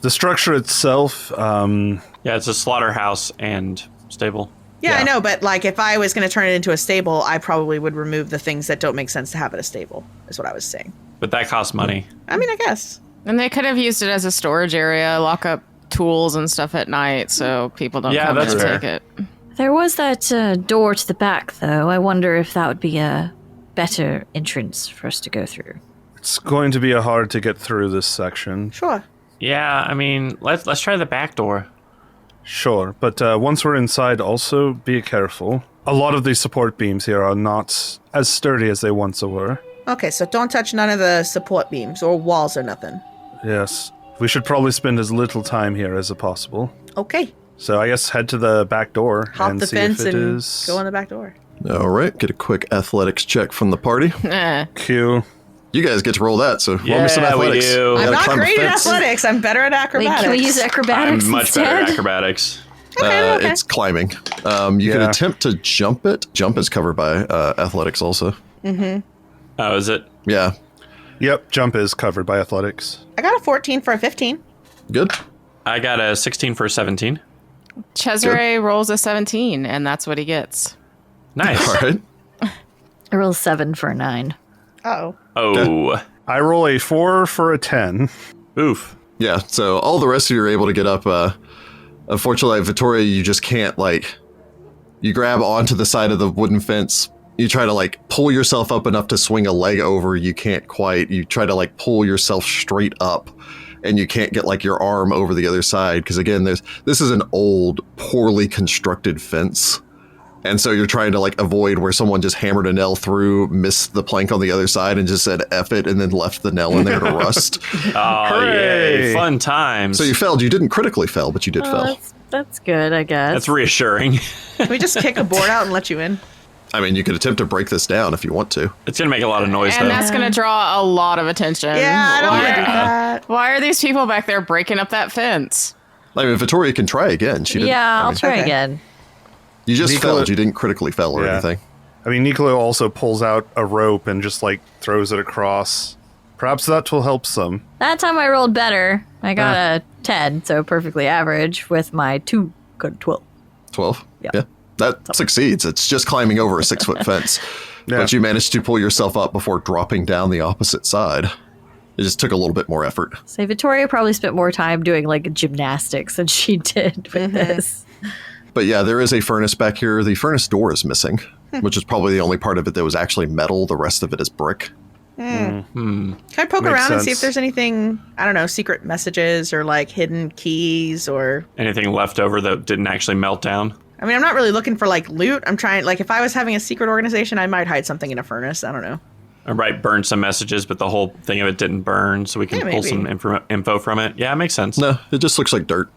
the structure itself, Yeah, it's a slaughterhouse and stable. Yeah, I know, but like if I was going to turn it into a stable, I probably would remove the things that don't make sense to have at a stable, is what I was saying. But that costs money. I mean, I guess. And they could have used it as a storage area, lock up tools and stuff at night so people don't come in and take it. There was that door to the back, though. I wonder if that would be a better entrance for us to go through. it's going to be hard to get through this section. Sure. Yeah, I mean, let's try the back door. Sure, but once we're inside, also be careful. A lot of these support beams here are not as sturdy as they once were. Okay, so don't touch none of the support beams or walls or nothing. Yes. We should probably spend as little time here as possible. Okay. So I guess head to the back door Hop and the see fence if it and is... go in the back door. All right, get a quick athletics check from the party. Q. You guys get to roll that, so roll Yeah, me some we athletics. do. You I'm gotta not climb a great at fence. athletics. I'm better at Wait, acrobatics. can we use acrobatics I'm much instead? better at acrobatics. Okay. It's climbing. You can attempt to jump it. Jump is covered by athletics also. Oh, is it? Yeah, Yep, jump is covered by athletics. I got a 14 for a 15. good. I got a 16 for a 17. Cesare rolls a 17, and that's what he gets. Nice. All right. I rolled 7 for a 9. Uh-oh. Oh, I roll a 4 for a 10. oof. Yeah, so all the rest of you are able to get up. Unfortunately, Vittoria, you just can't, you grab onto the side of the wooden fence. You try to, pull yourself up enough to swing a leg over. You can't quite. You try to, pull yourself straight up, and you can't get, your arm over the other side. Because, again, this is an old, poorly constructed fence. And so you're trying to, avoid where someone just hammered a nail through, missed the plank on the other side, and just said F it, and then left the nail in there to rust. Oh, Hooray. yay. Fun times. So you failed. You didn't critically fail, but you did fail. That's good, I guess. That's reassuring. Can we just kick a board out and let you in? I mean, you could attempt to break this down if you want to. It's going to make a lot of noise, And though. that's going to draw a lot of attention. Yeah, I don't want to do Why- that. Why are these people back there breaking up that fence? I mean, Vittoria can try again. She didn't. Yeah, I'll try Okay. again. You just Niccolo- failed. You didn't critically fail or Yeah. anything. I mean, Niccolo also pulls out a rope and just, throws it across. Perhaps that will help some. That time I rolled better. I got a 10, so perfectly average with my 2 good 12. 12? Yeah. That succeeds. It's just climbing over a 6-foot fence. Yeah. But you managed to pull yourself up before dropping down the opposite side. It just took a little bit more effort. So Victoria probably spent more time doing gymnastics than she did with this. But yeah, there is a furnace back here. The furnace door is missing, which is probably the only part of it that was actually metal. The rest of it is brick. Can I poke Makes around and see if sense. there's anything, I don't know, secret messages or hidden keys or... Anything left over that didn't actually melt down? I mean, I'm not really looking for loot. I'm trying, if I was having a secret organization, I might hide something in a furnace. I don't know. Right, burn some messages, but the whole thing of it didn't burn, so we can pull some info from it. Yeah, it makes sense. No, it just looks like dirt.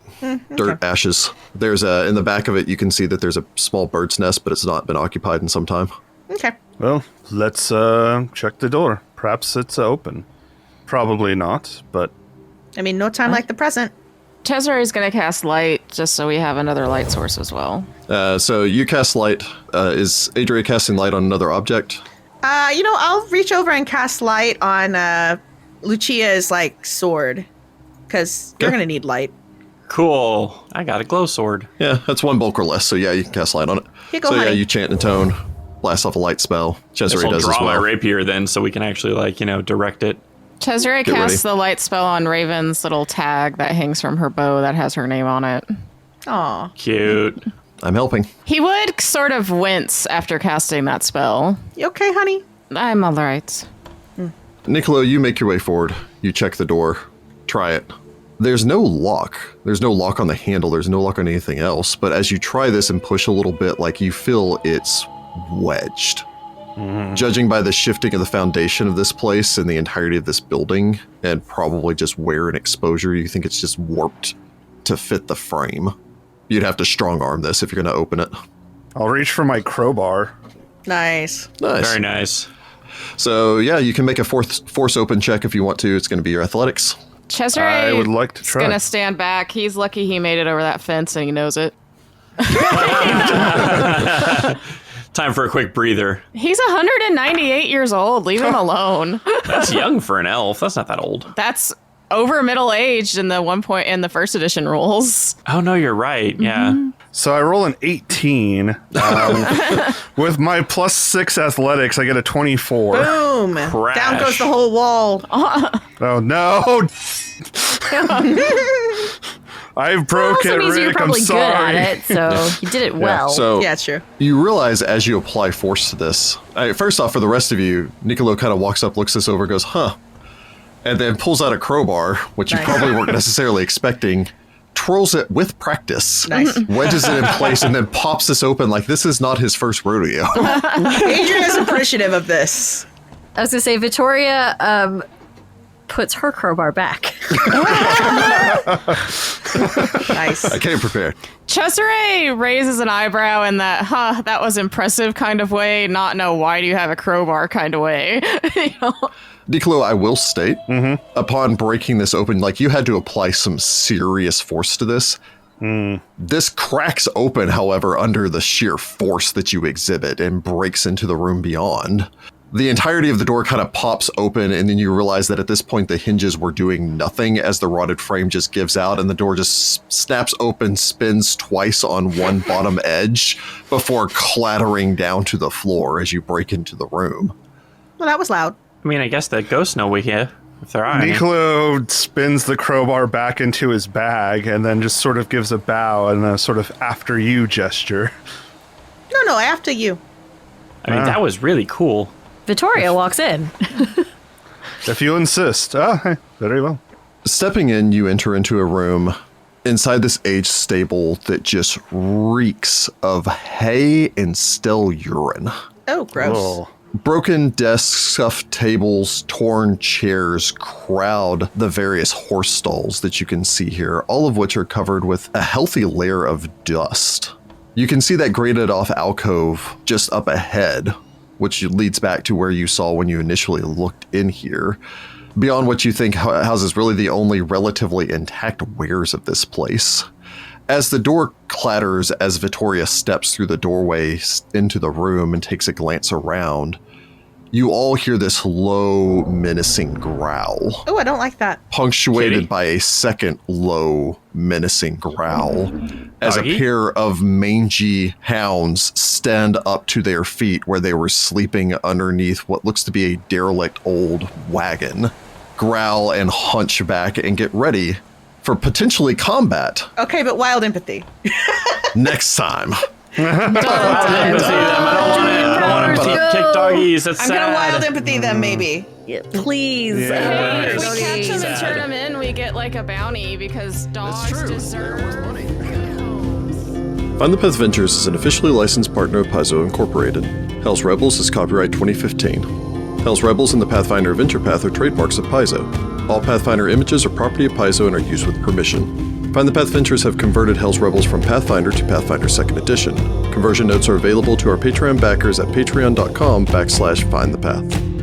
Dirt, ashes. There's in the back of it, you can see that there's a small bird's nest, but it's not been occupied in some time. Okay. Well, let's check the door. Perhaps it's open. Probably not, but... I mean, no time like the present. Cesare's going to cast light just so we have another light source as well. So you cast light. Is Adria casting light on another object? I'll reach over and cast light on Lucia's, sword. Because you're going to need light. Cool. I got a glow sword. Yeah, that's one bulk or less, so yeah, you can cast light on it. Here you go, so honey. yeah, you chant in tone, blast off a light spell. Cesare I'll does draw as well. my rapier then, so we can actually, direct it. Cesare Get casts ready. the light spell on Raven's little tag that hangs from her bow that has her name on it. Aw. Cute. I'm helping. He would sort of wince after casting that spell. You okay, honey? I'm all right. Niccolo, you make your way forward. You check the door. Try it. There's no lock. There's no lock on the handle. There's no lock on anything else. But as you try this and push a little bit, you feel it's wedged. Judging by the shifting of the foundation of this place and the entirety of this building, and probably just wear and exposure, you think it's just warped to fit the frame. You'd have to strong arm this if you're going to open it. I'll reach for my crowbar. Nice. Nice. Very nice. So yeah, you can make a force open check if you want to. It's going to be your athletics. Cesare I would like to try. is going to stand back. He's lucky he made it over that fence and he knows it. Time for a quick breather. He's 198 years old. Leave him alone. That's young for an elf. That's not that old. That's over middle-aged in the first edition rules. Oh, no, you're right. Yeah. So I roll an 18. With my +6 athletics, I get a 24. Boom. Crash. Down goes the whole wall. Oh, no. I broke also it, means you're Rick. I'm probably good sorry. at it, so you did it well. So Yeah, it's true. you realize as you apply force to this, first off, for the rest of you, Niccolo kind of walks up, looks this over, goes, huh, and then pulls out a crowbar, which you Nice. probably weren't necessarily expecting, twirls it with practice, Nice. wedges it in place, and then pops this open like this is not his first rodeo. Adrian is appreciative of this. I was going to say, Vittoria puts her crowbar back. Nice. I came prepared. Cesare raises an eyebrow in that was impressive kind of way, not no why do you have a crowbar kind of way. You know? Niccolo, I will state, upon breaking this open, you had to apply some serious force to this. This cracks open, however, under the sheer force that you exhibit and breaks into the room beyond. The entirety of the door kind of pops open, and then you realize that at this point the hinges were doing nothing as the rotted frame just gives out, and the door just snaps open, spins twice on one bottom edge before clattering down to the floor as you break into the room. Well, that was loud. I mean, I guess the ghosts know we here. If there are any. Niccolo spins the crowbar back into his bag and then just sort of gives a bow and a sort of after you gesture. No, after you. I mean, that was really cool. Vittoria walks in. If you insist. Hey, very well. Stepping in, you enter into a room inside this aged stable that just reeks of hay and stale urine. Oh, gross. Oh. Broken desks, scuffed tables, torn chairs crowd the various horse stalls that you can see here, all of which are covered with a healthy layer of dust. You can see that grated off alcove just up ahead, which leads back to where you saw when you initially looked in here. Beyond what you think houses really the only relatively intact wares of this place. As the door clatters as Vittoria steps through the doorway into the room and takes a glance around, you all hear this low, menacing growl, Oh, I don't like that. punctuated Kitty? by a second low, menacing growl, as Doggy? a pair of mangy hounds stand up to their feet where they were sleeping underneath what looks to be a derelict old wagon, growl and hunch back and get ready for potentially combat Okay, but wild empathy. next time. I don't want to kick doggies. That's I'm sad. gonna wild empathy them, maybe. Please. Yeah. If we catch him and turn him in, we get a bounty because dogs deserve. Find the Path Ventures is an officially licensed partner of Paizo Incorporated. Hell's Rebels is copyright 2015. Hell's Rebels and the Pathfinder Adventure Path are trademarks of Paizo. All Pathfinder images are property of Paizo and are used with permission. Find the Pathventures have converted Hell's Rebels from Pathfinder to Pathfinder Second Edition. Conversion notes are available to our Patreon backers at patreon.com/findthepath.